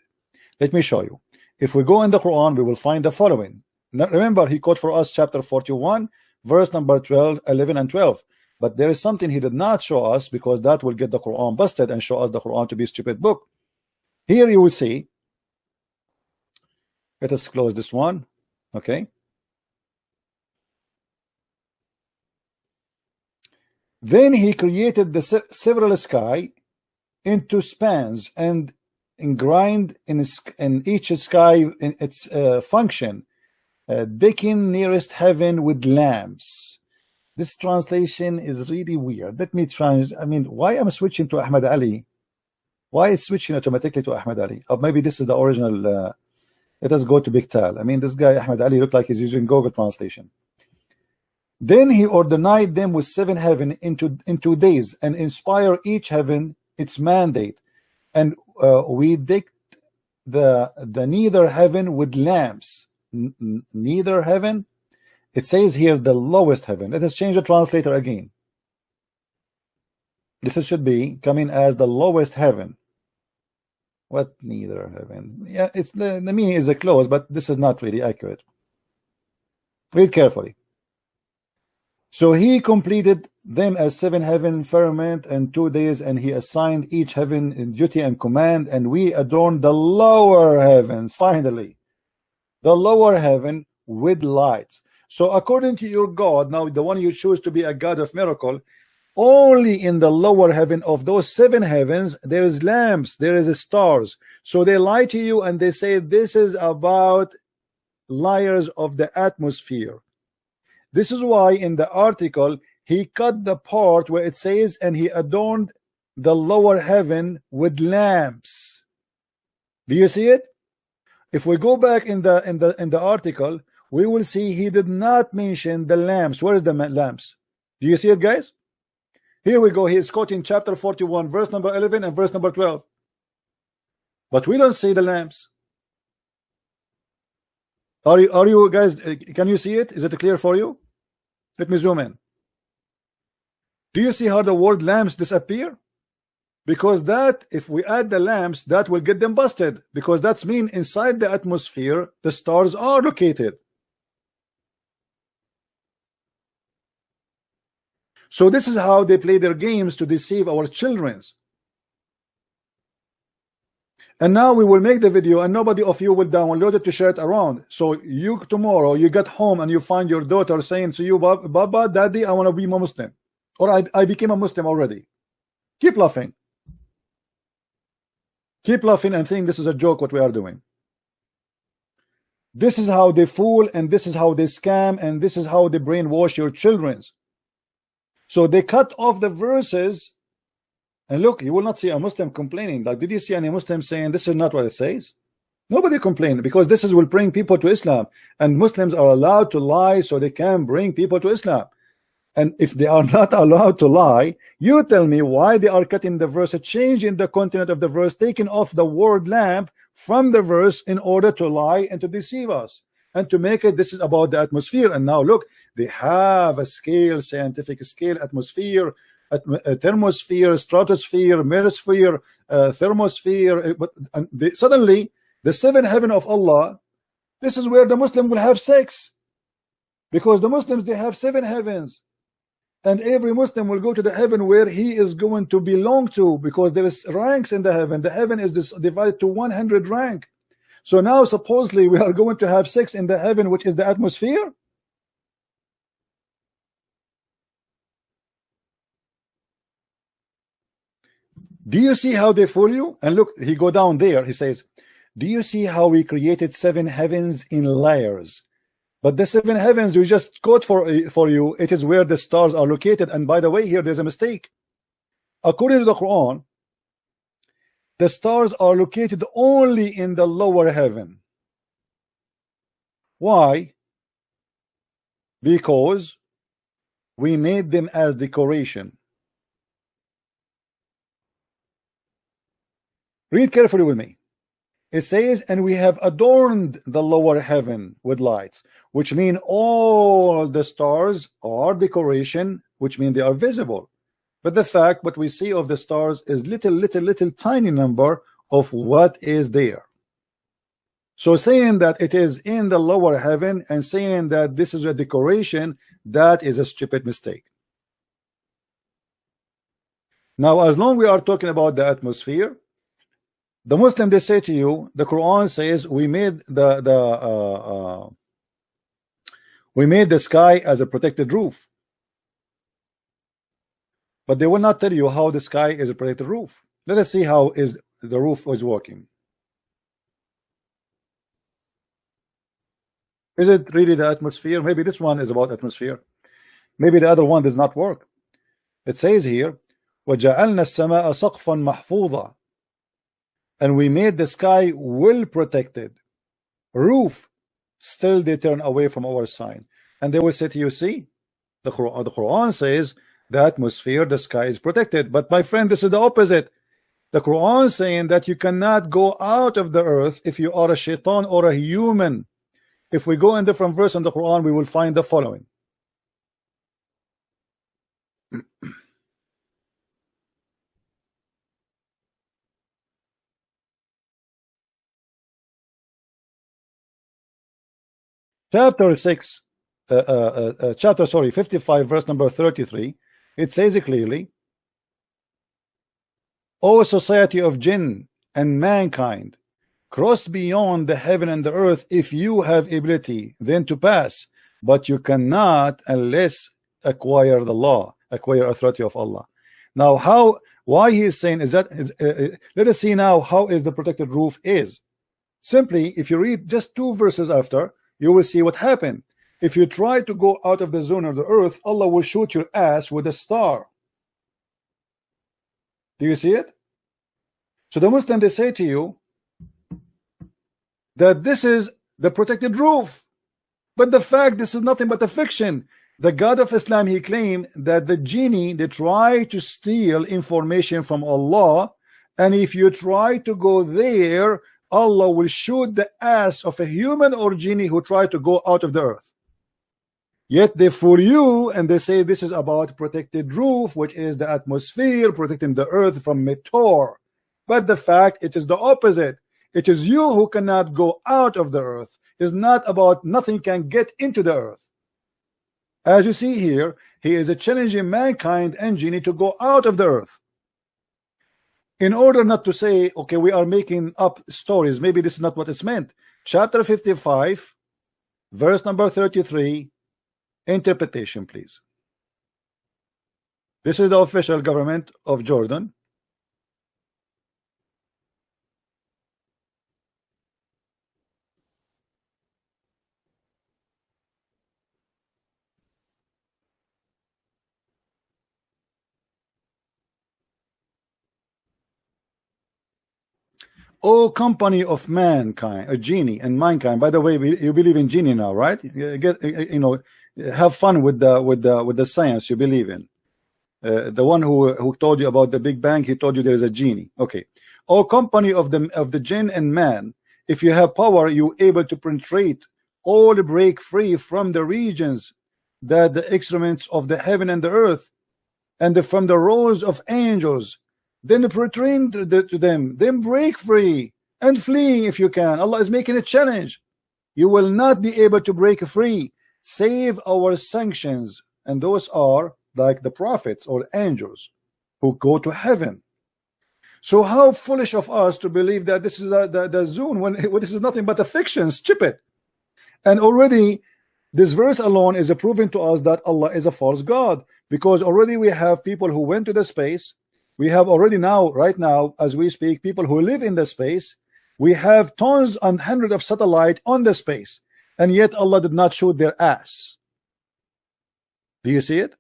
Let me show you. If we go in the Quran, we will find the following. Now, remember, he quote for us chapter 41, verse number 12, 11 and 12. But there is something he did not show us, because that will get the Quran busted and show us the Quran to be a stupid book. Here you will see. Let us close this one. Okay. Then he created the several sky into spans and grind in each sky in its function, decking nearest heaven with lamps. This translation is really weird. Let me try. I mean, why am I switching to Ahmad Ali? Why is switching automatically to Ahmad Ali? Or maybe this is the original. Let us go to Big Tal. I mean, this guy Ahmad Ali looked like he's using Google translation. Then he ordained them with 7 heaven in 2 days, and inspire each heaven its mandate, and we dict the neither heaven with lamps. Neither heaven, it says here the lowest heaven. Let us change the translator again. This should be coming as the lowest heaven. What neither heaven? Yeah, it's the meaning is a close, but this is not really accurate. Read carefully. So he completed them as 7 heaven firmament in 2 days, and he assigned each heaven in duty and command, and we adorned the lower heaven, finally, the lower heaven with lights. So according to your God, now the one you choose to be a God of miracle, only in the lower heaven of those 7 heavens there is lamps, there is stars. So they lie to you and they say this is about layers of the atmosphere. This is why in the article he cut the part where it says and he adorned the lower heaven with lamps. Do you see it? If we go back in the article, we will see he did not mention the lamps. Where is the lamps? Do you see it, guys? Here we go. He is quoting chapter 41, verse number 11 and verse number 12. But we don't see the lamps. Are you guys, can you see it? Is it clear for you? Let me zoom in. Do you see how the word lamps disappear? Because that, if we add the lamps, that will get them busted, because that's mean inside the atmosphere the stars are located. So this is how they play their games to deceive our children. And now we will make the video and nobody of you will download it to share it around. So you tomorrow you get home and you find your daughter saying to you, Baba, Daddy, I want to be a Muslim, or I became a Muslim already. Keep laughing. Keep laughing and think this is a joke what we are doing. This is how they fool, and this is how they scam, and this is how they brainwash your children. So they cut off the verses, and look, you will not see a Muslim complaining. Like, did you see any Muslim saying this is not what it says? Nobody complained, because this is will bring people to Islam, and Muslims are allowed to lie so they can bring people to Islam. And if they are not allowed to lie, you tell me why they are cutting the verse, changing the content of the verse, taking off the word lamp from the verse in order to lie and to deceive us and to make it this is about the atmosphere. And now look, they have a scale, scientific scale, atmosphere, thermosphere, stratosphere, mesosphere, thermosphere, but suddenly the 7 heaven of Allah, this is where the Muslim will have sex, because the Muslims, they have 7 heavens. And every Muslim will go to the heaven where he is going to belong to, because there is ranks in the heaven. The heaven is divided to 100 rank. So now supposedly we are going to have sex in the heaven, which is the atmosphere. Do you see how they fool you? And look, he go down there, he says, do you see how we created 7 heavens in layers? But the 7 heavens we just quote for you, it is where the stars are located. And by the way, here there's a mistake. According to the Quran, the stars are located only in the lower heaven. Why? Because we made them as decoration. Read carefully with me. It says, and we have adorned the lower heaven with lights, which mean all the stars are decoration, which mean they are visible. But the fact what we see of the stars is little tiny number of what is there. So saying that it is in the lower heaven and saying that this is a decoration, that is a stupid mistake. Now, as long as we are talking about the atmosphere, the Muslim, they say to you, the Quran says we made the sky as a protected roof, but they will not tell you how the sky is a protected roof. Let us see how is the roof is working. Is it really the atmosphere? Maybe this one is about atmosphere. Maybe the other one does not work. It says here, وَجَعَلْنَا السَّمَاءَ سَقْفًا مَحْفُوظًا, and we made the sky well protected. Roof, still they turn away from our sign. And they will say to you, see, The Quran says the atmosphere, the sky is protected. But my friend, this is the opposite. The Quran saying that you cannot go out of the earth if you are a shaitan or a human. If we go in different verse in the Quran, we will find the following. Chapter 55, verse number 33, it says it clearly, O society of jinn and mankind, cross beyond the heaven and the earth if you have ability then to pass, but you cannot unless acquire the law, acquire authority of Allah. Now, why he is saying is that, let us see now how is the protected roof is. Simply, if you read just 2 verses after, you will see what happened. If you try to go out of the zone of the earth, Allah will shoot your ass with a star. Do you see it? So the Muslim, they say to you that this is the protected roof, but the fact this is nothing but a fiction. The God of Islam, he claimed that the genie, they try to steal information from Allah, and if you try to go there, Allah will shoot the ass of a human or genie who try to go out of the earth. Yet they fool you and they say this is about protected roof, which is the atmosphere protecting the earth from meteor. But the fact, it is the opposite. It is you who cannot go out of the earth. It's not about nothing can get into the earth. As you see here, he is challenging mankind and genie to go out of the earth. In order not to say, okay, we are making up stories, maybe this is not what it's meant. Chapter 55, verse number 33, interpretation, please. This is the official government of Jordan. O company of mankind, a genie and mankind. By the way, you believe in genie now, right? Have fun with the science you believe in. The one who told you about the Big Bang, he told you there is a genie. Okay. O company of the jinn and man, if you have power, you able to penetrate all break free from the regions that the excrements of the heaven and the earth, and from the rows of angels. Then return to them, then break free and flee if you can. Allah is making a challenge. You will not be able to break free save our sanctions, and those are like the prophets or angels who go to heaven. So how foolish of us to believe that this is the zone when this is nothing but a fiction, stupid. And already this verse alone is proving to us that Allah is a false God, because already we have people who went to the space. We have already now, right now, as we speak, people who live in the space. We have tons and hundreds of satellites on the space, and yet Allah did not shoot their ass. Do you see it?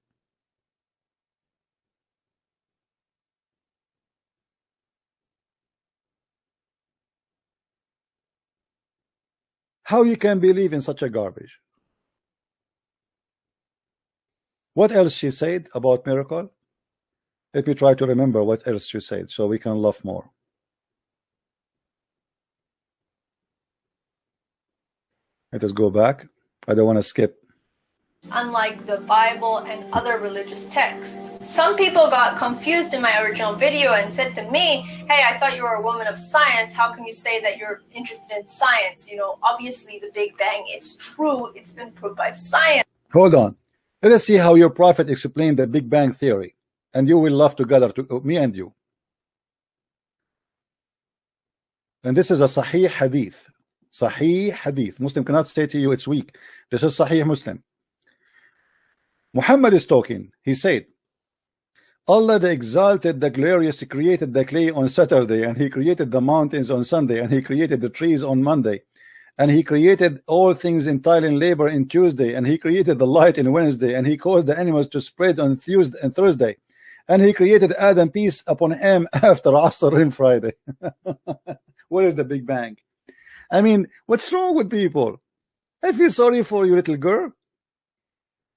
How you can believe in such a garbage? What else she said about miracle? Let me try to remember what else she said so we can laugh more. Let us go back. I don't want to skip. Unlike the Bible and other religious texts. Some people got confused in my original video and said to me, hey, I thought you were a woman of science. How can you say that you're interested in science? You know, obviously the Big Bang is true. It's been proved by science. Hold on. Let us see how your prophet explained the Big Bang theory. And you will laugh together, me and you. And this is a Sahih Hadith. Sahih Hadith. Muslim cannot say to you it's weak. This is Sahih Muslim. Muhammad is talking. He said, Allah the Exalted, the Glorious, created the clay on Saturday, and He created the mountains on Sunday, and He created the trees on Monday, and He created all things entirely in labor in Tuesday, and He created the light in Wednesday, and He caused the animals to spread on Tuesday and Thursday. And He created Adam, peace upon him, after Asr in Friday. What is the Big Bang? I mean, what's wrong with people? I feel sorry for you, little girl.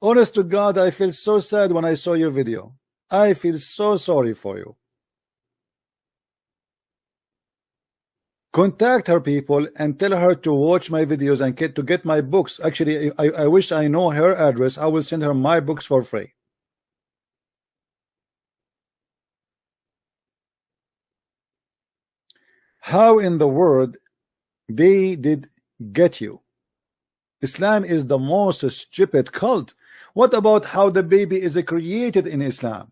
Honest to God, I feel so sad when I saw your video. I feel so sorry for you. Contact her, people, and tell her to watch my videos and to get my books. Actually, I wish I know her address. I will send her my books for free. How in the world they did get you? Islam is the most stupid cult. What about how the baby is created in Islam?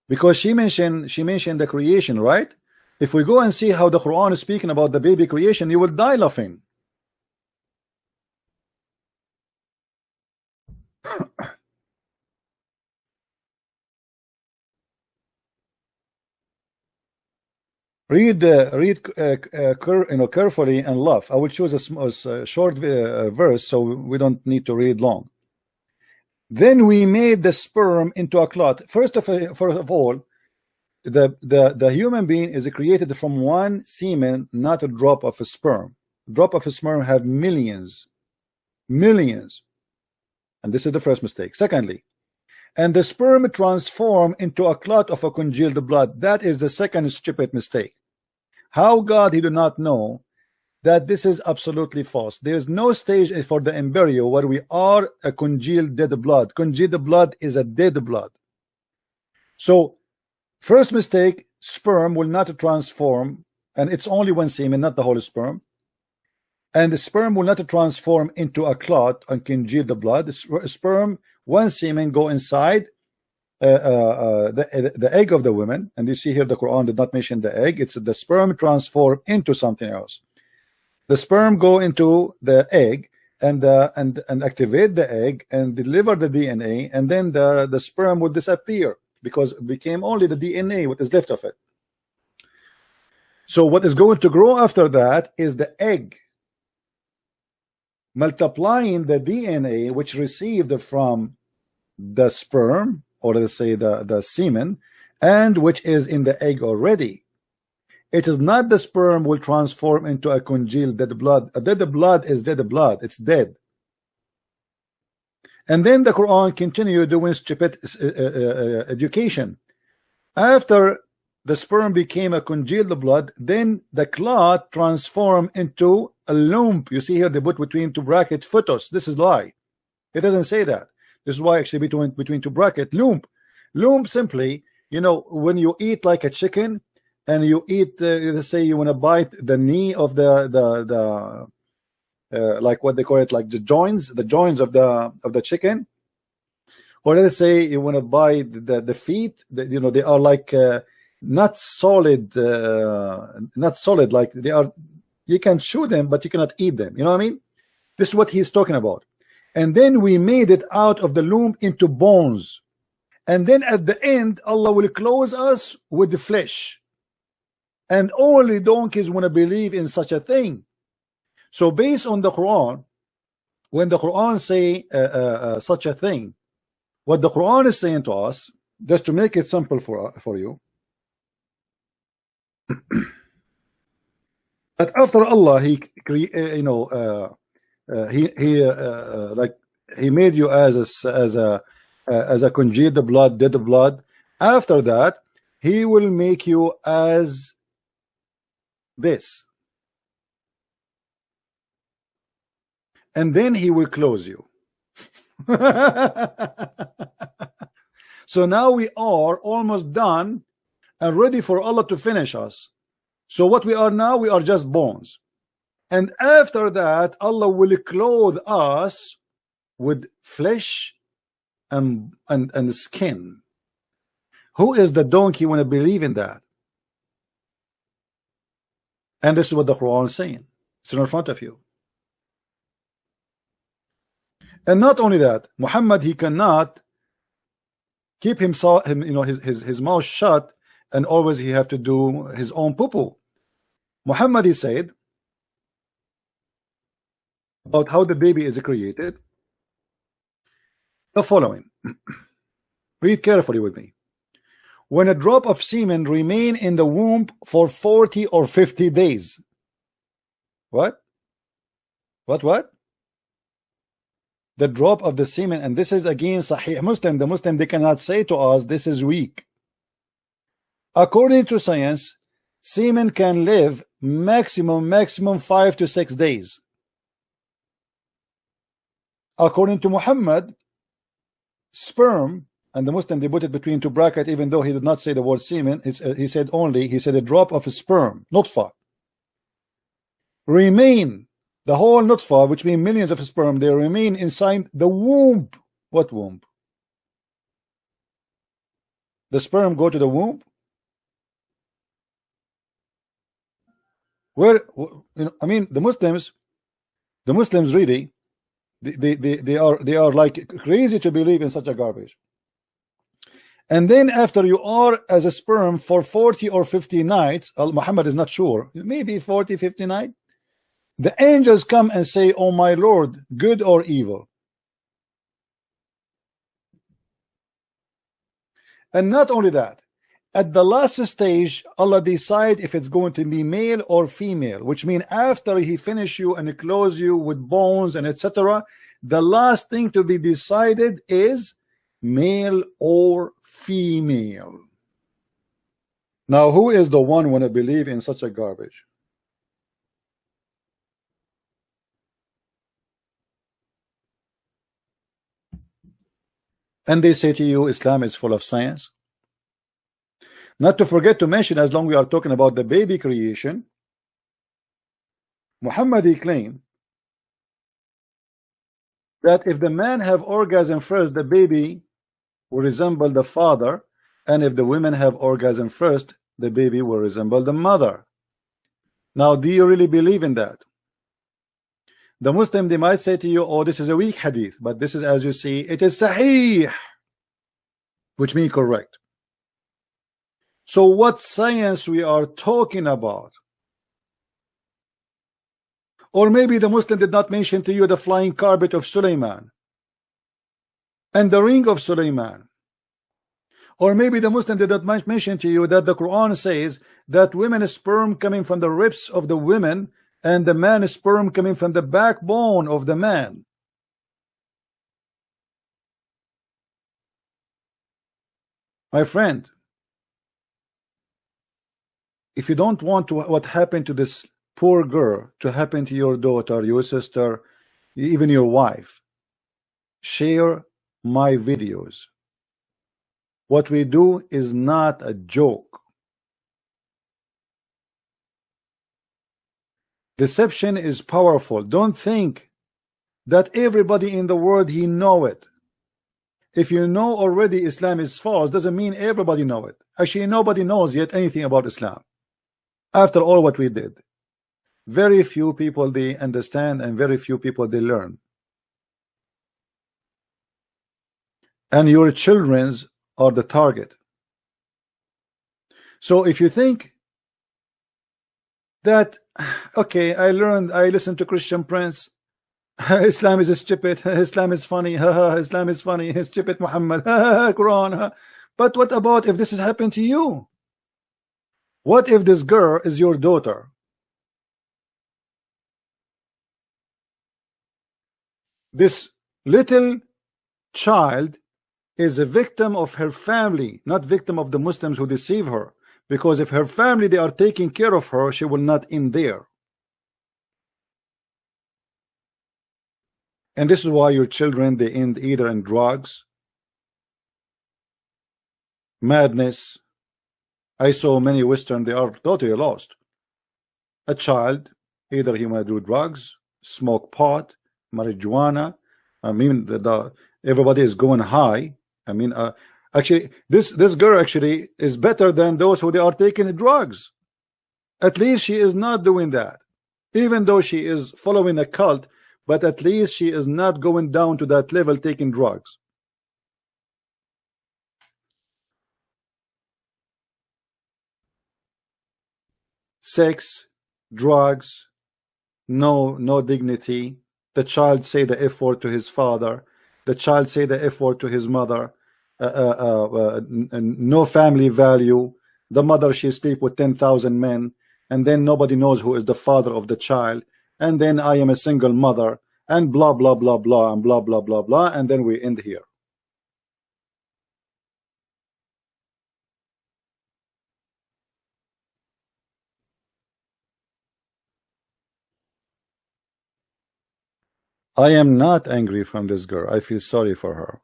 Because she mentioned the creation, right? If we go and see how the Quran is speaking about the baby creation, you will die laughing. Read carefully and laugh. I will choose a short verse so we don't need to read long. Then we made the sperm into a clot. First of all, the human being is created from one semen, not a drop of a sperm. Drop of a sperm have millions, and this is the first mistake. Secondly, and the sperm transform into a clot of a congealed blood. That is the second stupid mistake. How God, he do not know that this is absolutely false. There is no stage for the embryo where we are a congealed dead blood. Congealed blood is a dead blood. So first mistake, sperm will not transform, and it's only one semen, not the whole sperm. And the sperm will not transform into a clot and congeal the blood. Sperm, one semen go inside the egg of the woman, and you see here the Quran did not mention the egg. It's the sperm transform into something else. The sperm go into the egg and activate the egg and deliver the DNA, and then the sperm would disappear because it became only the DNA what is left of it. So what is going to grow after that is the egg multiplying the DNA which received from the sperm, or let's say the semen, and which is in the egg already. It is not the sperm will transform into a congealed dead blood. A dead blood is dead blood. It's dead. And then the Quran continue doing stupid education. After the sperm became a congealed blood, then the clot transformed into a lump. You see here they put between two brackets fetus. This is lie. It doesn't say that. This is why actually between two brackets lump. Lump simply, you know, when you eat like a chicken and you eat, let's say you want to bite the knee of the like what they call it, like the joints of the chicken, or let's say you want to bite the feet, you know, they are like not solid, like they are, you can chew them but you cannot eat them, you know what I mean? This is what he's talking about. And then we made it out of the lump into bones, and then at the end Allah will close us with the flesh, and only donkeys want to believe in such a thing. So based on the Quran, when the Quran say such a thing, what the Quran is saying to us, just to make it simple for you, that after Allah he like he made you as a congealed blood, dead blood. After that he will make you as this, and then he will close you. So now we are almost done and ready for Allah to finish us. So what we are now, we are just bones, and after that Allah will clothe us with flesh and skin. Who is the donkey when I believe in that? And this is what the Quran is saying. It's in front of you. And not only that, Muhammad, he cannot keep himself, his mouth shut, and always he have to do his own poo-poo. Muhammad, he said about how the baby is created the following. Read carefully with me. When a drop of semen remain in the womb for 40 or 50 days. What? the drop of the semen, and this is again Sahih Muslim. The Muslim, they cannot say to us this is weak. According to science, semen can live maximum 5 to 6 days. According to Muhammad, sperm, and the Muslim, they put it between two brackets, even though he did not say the word semen. He said a drop of a sperm, nutfa, remain, the whole nutfa, which means millions of sperm, they remain inside the womb. What womb? The sperm go to the womb? Where, I mean, the Muslims really, they are like crazy to believe in such a garbage. And then after you are as a sperm for 40 or 50 nights, Muhammad is not sure, maybe 40, 50 nights, the angels come and say, oh my Lord, good or evil. And not only that, at the last stage, Allah decide if it's going to be male or female, which means after he finish you and close you with bones and etc., the last thing to be decided is male or female. Now, who is the one when I believe in such a garbage? And they say to you, Islam is full of science. Not to forget to mention, as long we are talking about the baby creation, Muhammad, he claimed that if the man have orgasm first, the baby will resemble the father, and if the women have orgasm first, the baby will resemble the mother. Now, do you really believe in that? The Muslim, they might say to you, oh, this is a weak hadith, but this is, as you see, it is sahih, which means correct. So what science we are talking about? Or maybe the Muslim did not mention to you the flying carpet of Sulaiman and the ring of Sulaiman. Or maybe the Muslim did not mention to you that the Quran says that women's sperm coming from the ribs of the women and the man's sperm coming from the backbone of the man. My friend, if you don't want to, what happened to this poor girl to happen to your daughter, your sister, even your wife, share my videos. What we do is not a joke. Deception is powerful. Don't think that everybody in the world he know it. If you know already Islam is false, doesn't mean everybody know it. Actually, nobody knows yet anything about Islam. After all what we did, very few people they understand, and very few people they learn. And your children's are the target. So if you think that, okay, I listened to Christian Prince, Islam is stupid, Islam is funny, Islam is funny, stupid Muhammad, Quran. But what about if this has happened to you? What if this girl is your daughter? This little child is a victim of her family, not victim of the Muslims who deceive her. Because if her family, they are taking care of her, she will not end there. And this is why your children, they end either in drugs, madness. I saw many Western, they are totally lost. A child, either he might do drugs, smoke pot, marijuana. I mean, everybody is going high. I mean, actually, this girl actually is better than those who they are taking drugs. At least she is not doing that. Even though she is following a cult, but at least she is not going down to that level taking drugs. Sex, drugs, no dignity. The child say the F word to his father. The child say the F word to his mother. No family value. The mother, she sleep with 10,000 men, and then nobody knows who is the father of the child. And then I am a single mother, and blah blah blah blah and blah blah blah blah, and then we end here. I am not angry from this girl. I feel sorry for her.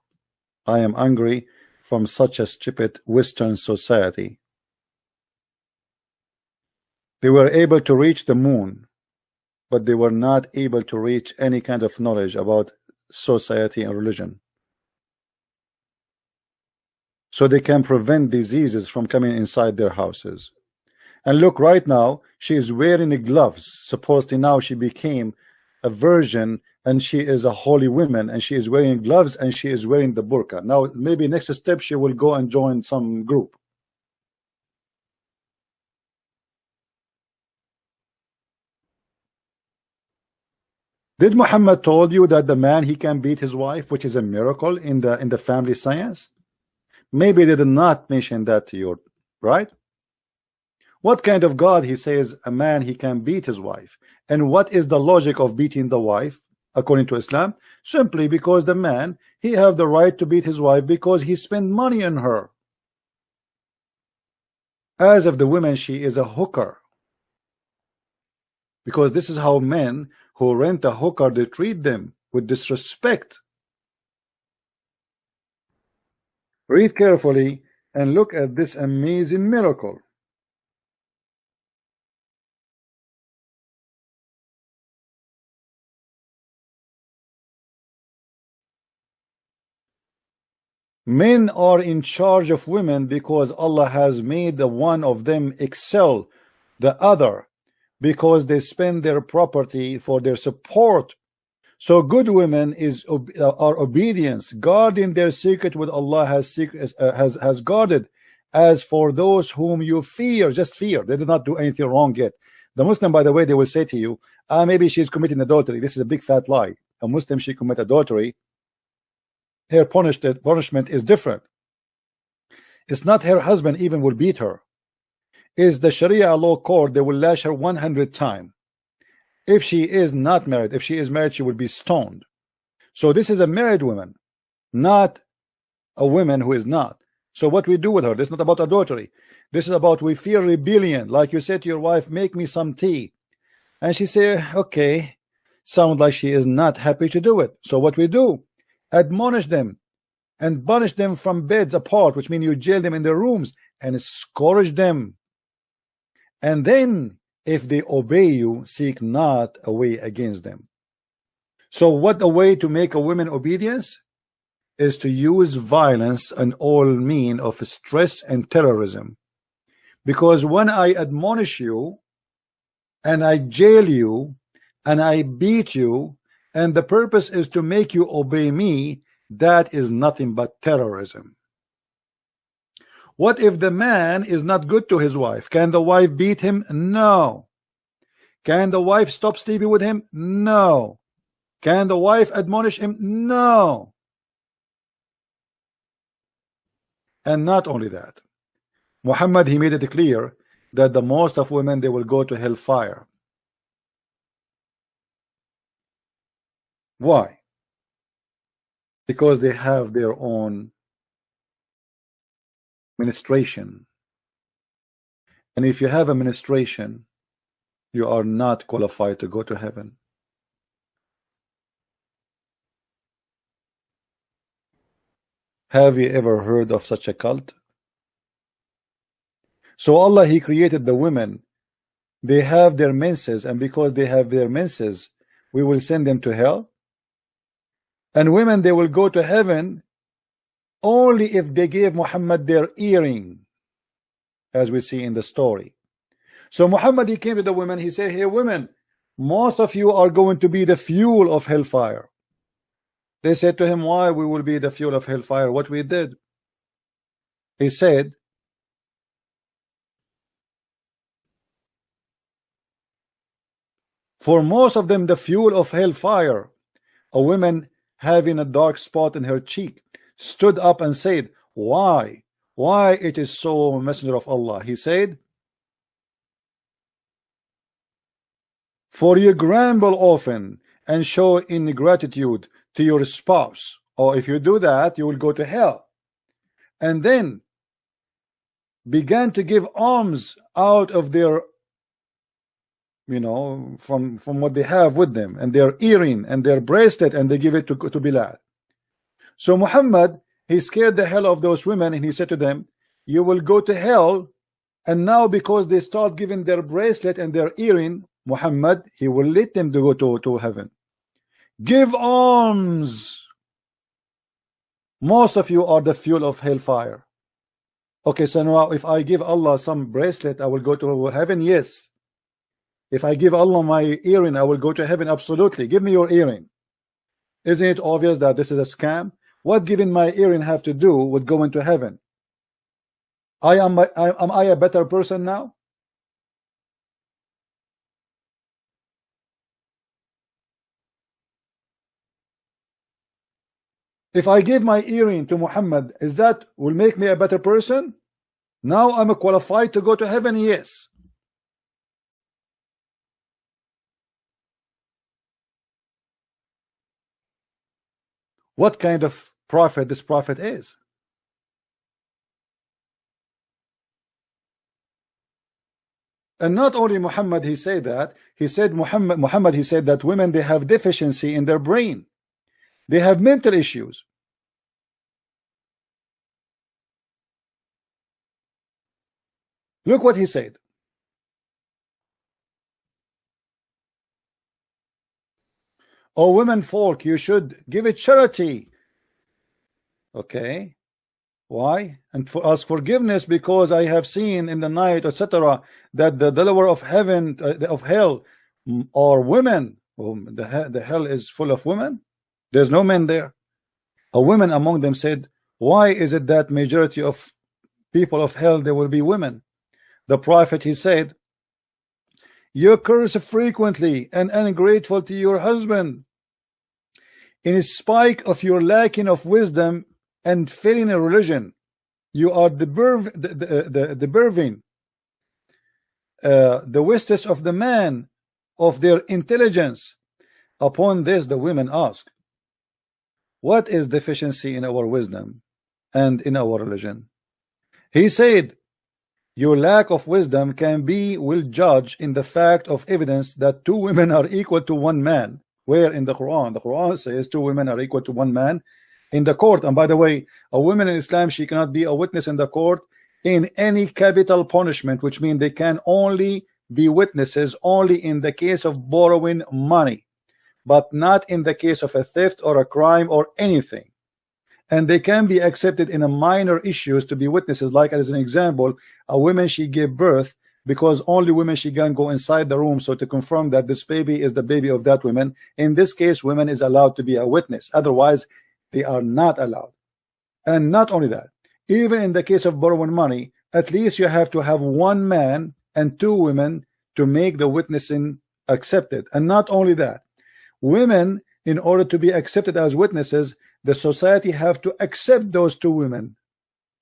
I am angry from such a stupid Western society. They were able to reach the moon, but they were not able to reach any kind of knowledge about society and religion. So they can prevent diseases from coming inside their houses. And look, right now, she is wearing the gloves. Supposedly now she became a virgin and she is a holy woman, and she is wearing gloves and she is wearing the burqa. Now, maybe next step she will go and join some group. Did Muhammad told you that the man he can beat his wife, which is a miracle in the family science? Maybe they did not mention that to you, right? What kind of God he says a man he can beat his wife? And what is the logic of beating the wife according to Islam? Simply because the man he have the right to beat his wife because he spent money on her. As of the woman, she is a hooker. Because this is how men who rent a hooker, they treat them with disrespect. Read carefully and look at this amazing miracle. Men are in charge of women because Allah has made the one of them excel the other, because they spend their property for their support. So good women are obedience, guarding their secret with Allah has guarded. As for those whom you fear, just fear. They did not do anything wrong yet. The Muslim, by the way, they will say to you, maybe she's committing adultery. This is a big fat lie. A Muslim, she commit adultery, her punishment is different. It's not her husband even will beat her. Is the Sharia law court, they will lash her 100 times. If she is not married, if she is married, she will be stoned. So this is a married woman, not a woman who is not. So what we do with her, this is not about adultery. This is about we fear rebellion. Like you say to your wife, make me some tea. And she say, okay, sound like she is not happy to do it. So what we do, admonish them and banish them from beds apart, which means you jail them in their rooms and scourge them. And then if they obey you, seek not a way against them. So what a way to make a woman obedience is to use violence and all mean of stress and terrorism. Because when I admonish you and I jail you and I beat you, and the purpose is to make you obey me, that is nothing but terrorism. What if the man is not good to his wife? Can the wife beat him? No. Can the wife stop sleeping with him? No. Can the wife admonish him? No. And not only that, Muhammad, he made it clear that the most of women, they will go to hellfire. Why? Because they have their own ministration. And if you have a ministration, you are not qualified to go to heaven. Have you ever heard of such a cult? So Allah, he created the women. They have their menses, and because they have their menses, we will send them to hell. And women, they will go to heaven only if they gave Muhammad their earring, as we see in the story. So Muhammad, he came to the women, he said, hey women, most of you are going to be the fuel of hellfire. They said to him, why we will be the fuel of hellfire? What we did? He said, for most of them, the fuel of hellfire, a woman having a dark spot in her cheek, stood up and said, why it is so, Messenger of Allah? He said, for you grumble often and show ingratitude to your spouse, or if you do that, you will go to hell. And then began to give alms out of their, from what they have with them, and their earring and their bracelet, and they give it to Bilal. So Muhammad, he scared the hell of those women, and he said to them, you will go to hell. And now because they start giving their bracelet and their earring, Muhammad, he will let them to go to heaven. Give alms. Most of you are the fuel of hellfire. Okay, so now if I give Allah some bracelet, I will go to heaven? Yes. If I give Allah my earring, I will go to heaven? Absolutely. Give me your earring. Isn't it obvious that this is a scam? What giving my earring have to do with going to heaven? Am I a better person now? If I give my earring to Muhammad, is that will make me a better person? Now I'm qualified to go to heaven? Yes. What kind of prophet this prophet is? And not only Muhammad, he said that, he said Muhammad, he said that women, they have deficiency in their brain. They have mental issues. Look what he said. O women folk, you should give it charity. Okay. Why? And for ask forgiveness, because I have seen in the night, etc., that the dweller of heaven, of hell, are women. The hell is full of women. There's no men there. A woman among them said, why is it that majority of people of hell, there will be women? The prophet, he said, you curse frequently and ungrateful to your husband, in spite of your lacking of wisdom and failing in religion. You are the wastage of the man of their intelligence. Upon this the women ask, what is deficiency in our wisdom and in our religion? He said, your lack of wisdom will judge in the fact of evidence that two women are equal to one man. Where in the Quran? The Quran says two women are equal to one man in the court. And by the way, a woman in Islam, she cannot be a witness in the court in any capital punishment, which means they can only be witnesses only in the case of borrowing money, but not in the case of a theft or a crime or anything. And they can be accepted in a minor issues to be witnesses, like as an example, a woman, she gave birth, because only women, she can go inside the room, so to confirm that this baby is the baby of that woman. In this case, women is allowed to be a witness, otherwise they are not allowed. And not only that, even in the case of borrowing money, at least you have to have one man and two women to make the witnessing accepted. And not only that, women, in order to be accepted as witnesses, the society have to accept those two women,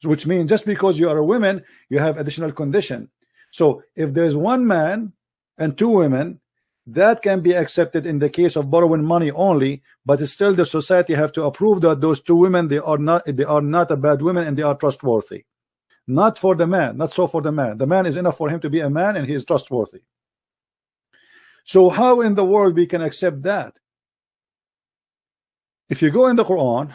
which means just because you are a woman, you have additional condition. So if there's one man and two women, that can be accepted in the case of borrowing money only, but still the society have to approve that those two women, they are not a bad women and they are trustworthy. Not for the man, not so for the man. The man is enough for him to be a man and he is trustworthy. So how in the world we can accept that? If you go in the Quran,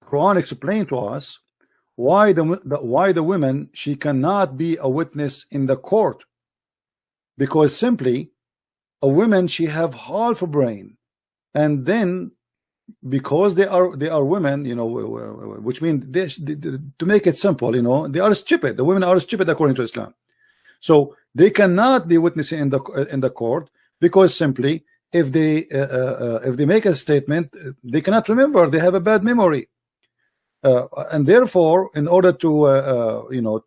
Quran explained to us why the women, she cannot be a witness in the court, because simply a woman, she have half a brain, and then because they are women, which means to make it simple, they are stupid. The women are stupid according to Islam, so they cannot be witnessing in the court, because simply if they make a statement, they cannot remember. They have a bad memory. And therefore, in order to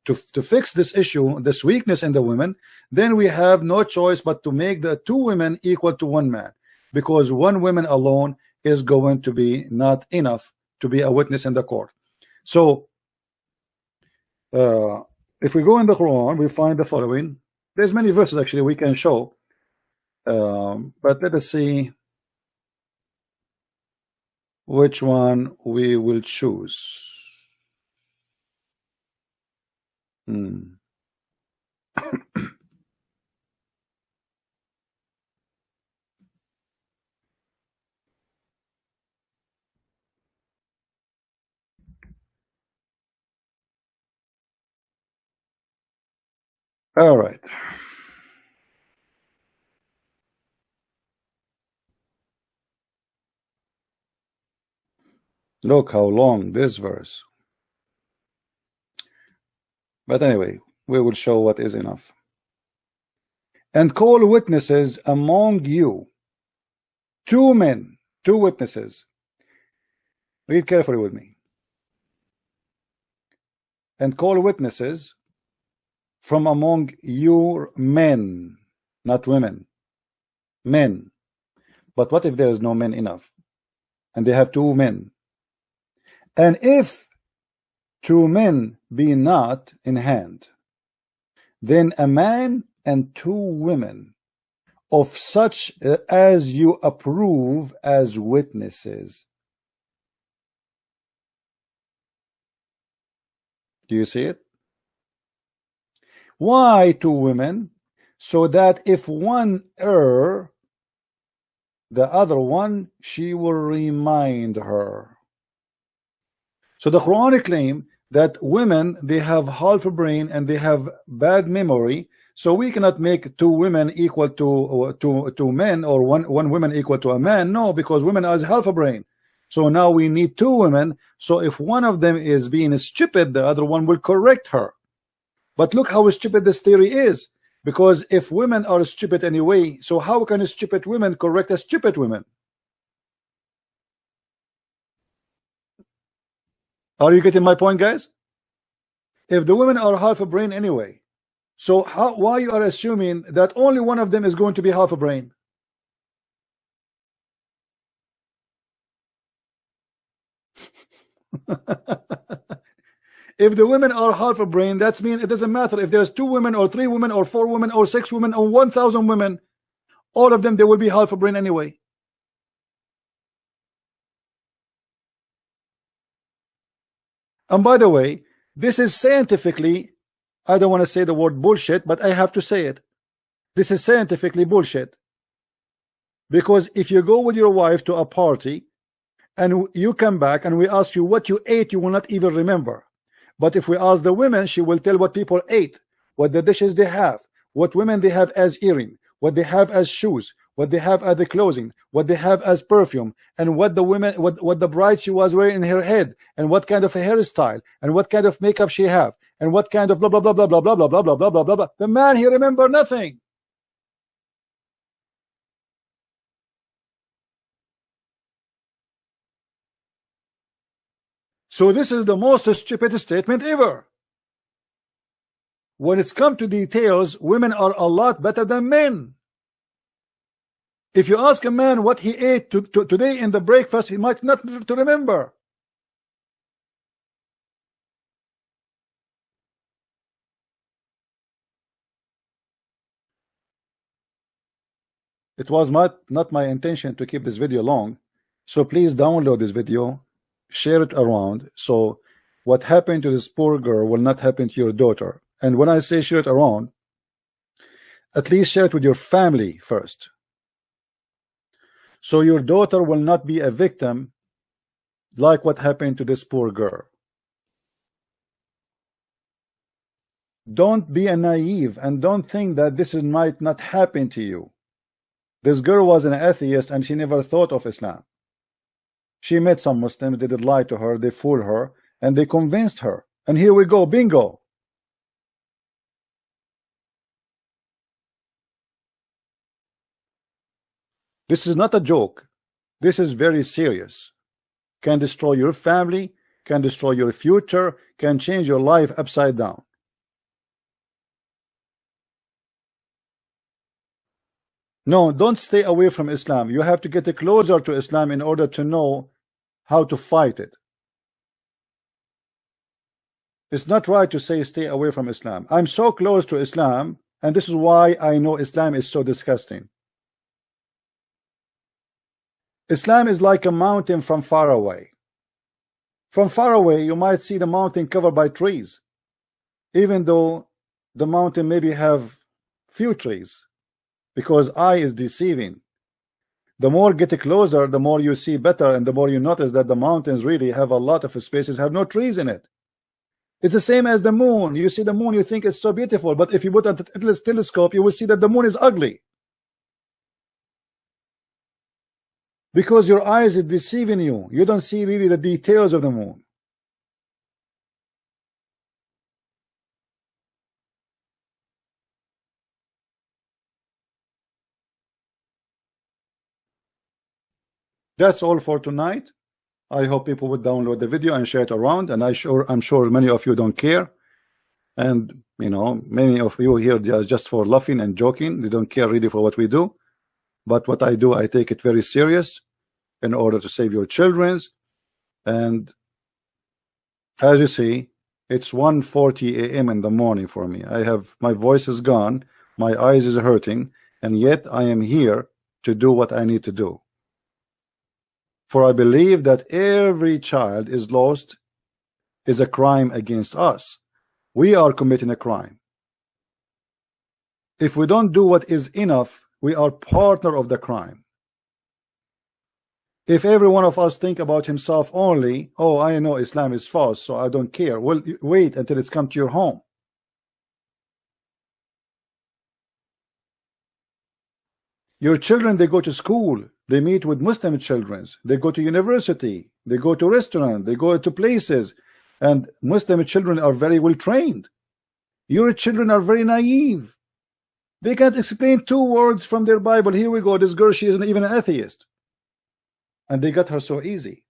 to fix this issue, this weakness in the women, then we have no choice but to make the two women equal to one man, because one woman alone is going to be not enough to be a witness in the court. So If we go in the Quran, we find the following. There's many verses actually we can show, but let us see which one we will choose. All right. Look how long this verse. But anyway, we will show what is enough. And call witnesses among you, 2 men, 2 witnesses. Read carefully with me. And call witnesses from among your men, not women, men. But what if there is no men enough, and they have 2 men? And if 2 men be not in hand, then a man and 2 women of such as you approve as witnesses. Do you see it? Why 2 women? So that if one err, the other one, she will remind her. So the Quranic claim that women, they have half a brain and they have bad memory, so we cannot make 2 women equal to men, or one woman equal to a man. No, because women are half a brain. So now we need 2 women. So if one of them is being stupid, the other one will correct her. But look how stupid this theory is. Because if women are stupid anyway, so how can stupid women correct a stupid woman? Are you getting my point, guys? If the women are half a brain anyway, so why you are assuming that only one of them is going to be half a brain? If the women are half a brain, that means it doesn't matter if there's 2 women or 3 women or 4 women or 6 women or 1,000 women, all of them, they will be half a brain anyway. And by the way, this is scientifically, I don't want to say the word bullshit, but I have to say it. This is scientifically bullshit. Because if you go with your wife to a party and you come back and we ask you what you ate, you will not even remember. But if we ask the women, she will tell what people ate, what the dishes they have, what women they have as earring, what they have as shoes, what they have as the clothing, what they have as perfume, and what the women, what the bride she was wearing in her head, and what kind of a hairstyle, and what kind of makeup she have, and what kind of blah blah blah blah blah blah blah blah blah blah blah blah blah. The man, he remember nothing. So this is the most stupid statement ever. When it's come to details, women are a lot better than men. If you ask a man what he ate today in the breakfast, he might not to remember. It was not my intention to keep this video long, so please download this video, share it around, so what happened to this poor girl will not happen to your daughter. And when I say share it around, at least share it with your family first, so your daughter will not be a victim like what happened to this poor girl. Don't be a naive and don't think that this might not happen to you. This girl was an atheist and she never thought of Islam. She met some Muslims, they did lie to her, they fooled her, and they convinced her. And here we go, bingo. This is not a joke. This is very serious. Can destroy your family, can destroy your future, can change your life upside down. No, don't stay away from Islam. You have to get closer to Islam in order to know how to fight it. It's not right to say stay away from Islam. I'm so close to Islam, and this is why I know Islam is so disgusting. Islam is like a mountain from far away. From far away, you might see the mountain covered by trees, even though the mountain maybe have few trees, because eye is deceiving. The more get closer, the more you see better, and the more you notice that the mountains really have a lot of spaces, have no trees in it. It's the same as the moon. You see the moon, you think it's so beautiful, but if you put a telescope, you will see that the moon is ugly. Because your eyes is deceiving you. You don't see really the details of the moon. That's all for tonight. I hope people would download the video and share it around, and I'm sure many of you don't care, and you know, many of you here just for laughing and joking. They don't care really for what we do, but what I do, I take it very serious in order to save your children's. And as you see, it's 1:40 a.m. in the morning for me. My voice is gone, my eyes is hurting, and yet I am here to do what I need to do. For I believe that every child is lost is a crime against us. We are committing a crime. If we don't do what is enough, we are partner of the crime. If every one of us think about himself only, oh, I know Islam is false, so I don't care. Well, wait until it's come to your home. Your children, they go to school, they meet with Muslim children, they go to university, they go to restaurant, they go to places, and Muslim children are very well trained. Your children are very naive. They can't explain 2 words from their Bible. Here we go, this girl, she isn't even an atheist. And they got her so easy.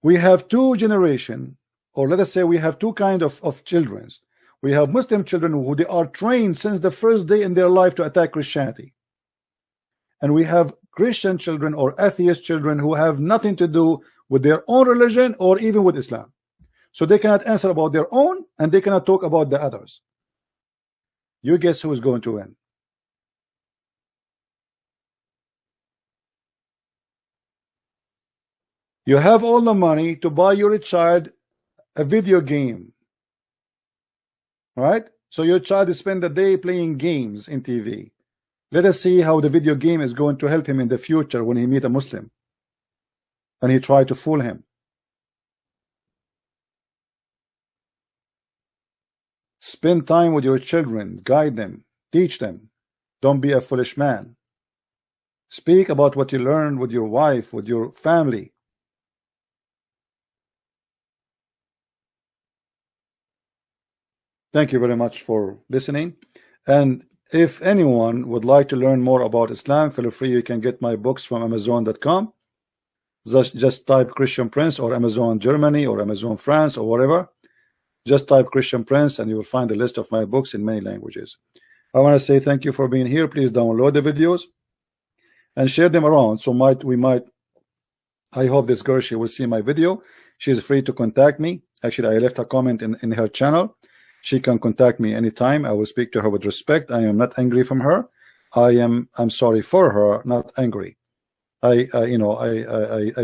We have 2 generations, or let us say we have 2 kinds of children. We have Muslim children who they are trained since the first day in their life to attack Christianity. And we have Christian children or atheist children who have nothing to do with their own religion or even with Islam. So they cannot answer about their own, and they cannot talk about the others. You guess who is going to win? You have all the money to buy your child a video game. Right? So your child spend the day playing games in TV. Let us see how the video game is going to help him in the future when he meet a Muslim and he try to fool him. Spend time with your children, guide them, teach them. Don't be a foolish man. Speak about what you learned with your wife, with your family. Thank you very much for listening. And if anyone would like to learn more about Islam, feel free. You can get my books from Amazon.com. Just type Christian Prince or Amazon Germany or Amazon France or whatever. Just type Christian Prince and you will find a list of my books in many languages. I want to say thank you for being here. Please download the videos and share them around. So I hope this girl, she will see my video. She is free to contact me. Actually, I left a comment in her channel. She can contact me anytime. I will speak to her with respect. I am not angry from her. I'm sorry for her, not angry. I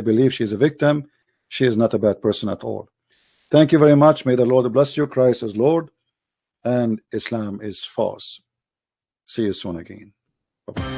believe she's a victim. She is not a bad person at all. Thank you very much. May the Lord bless you. Christ is Lord and Islam is false. See you soon again. Bye-bye.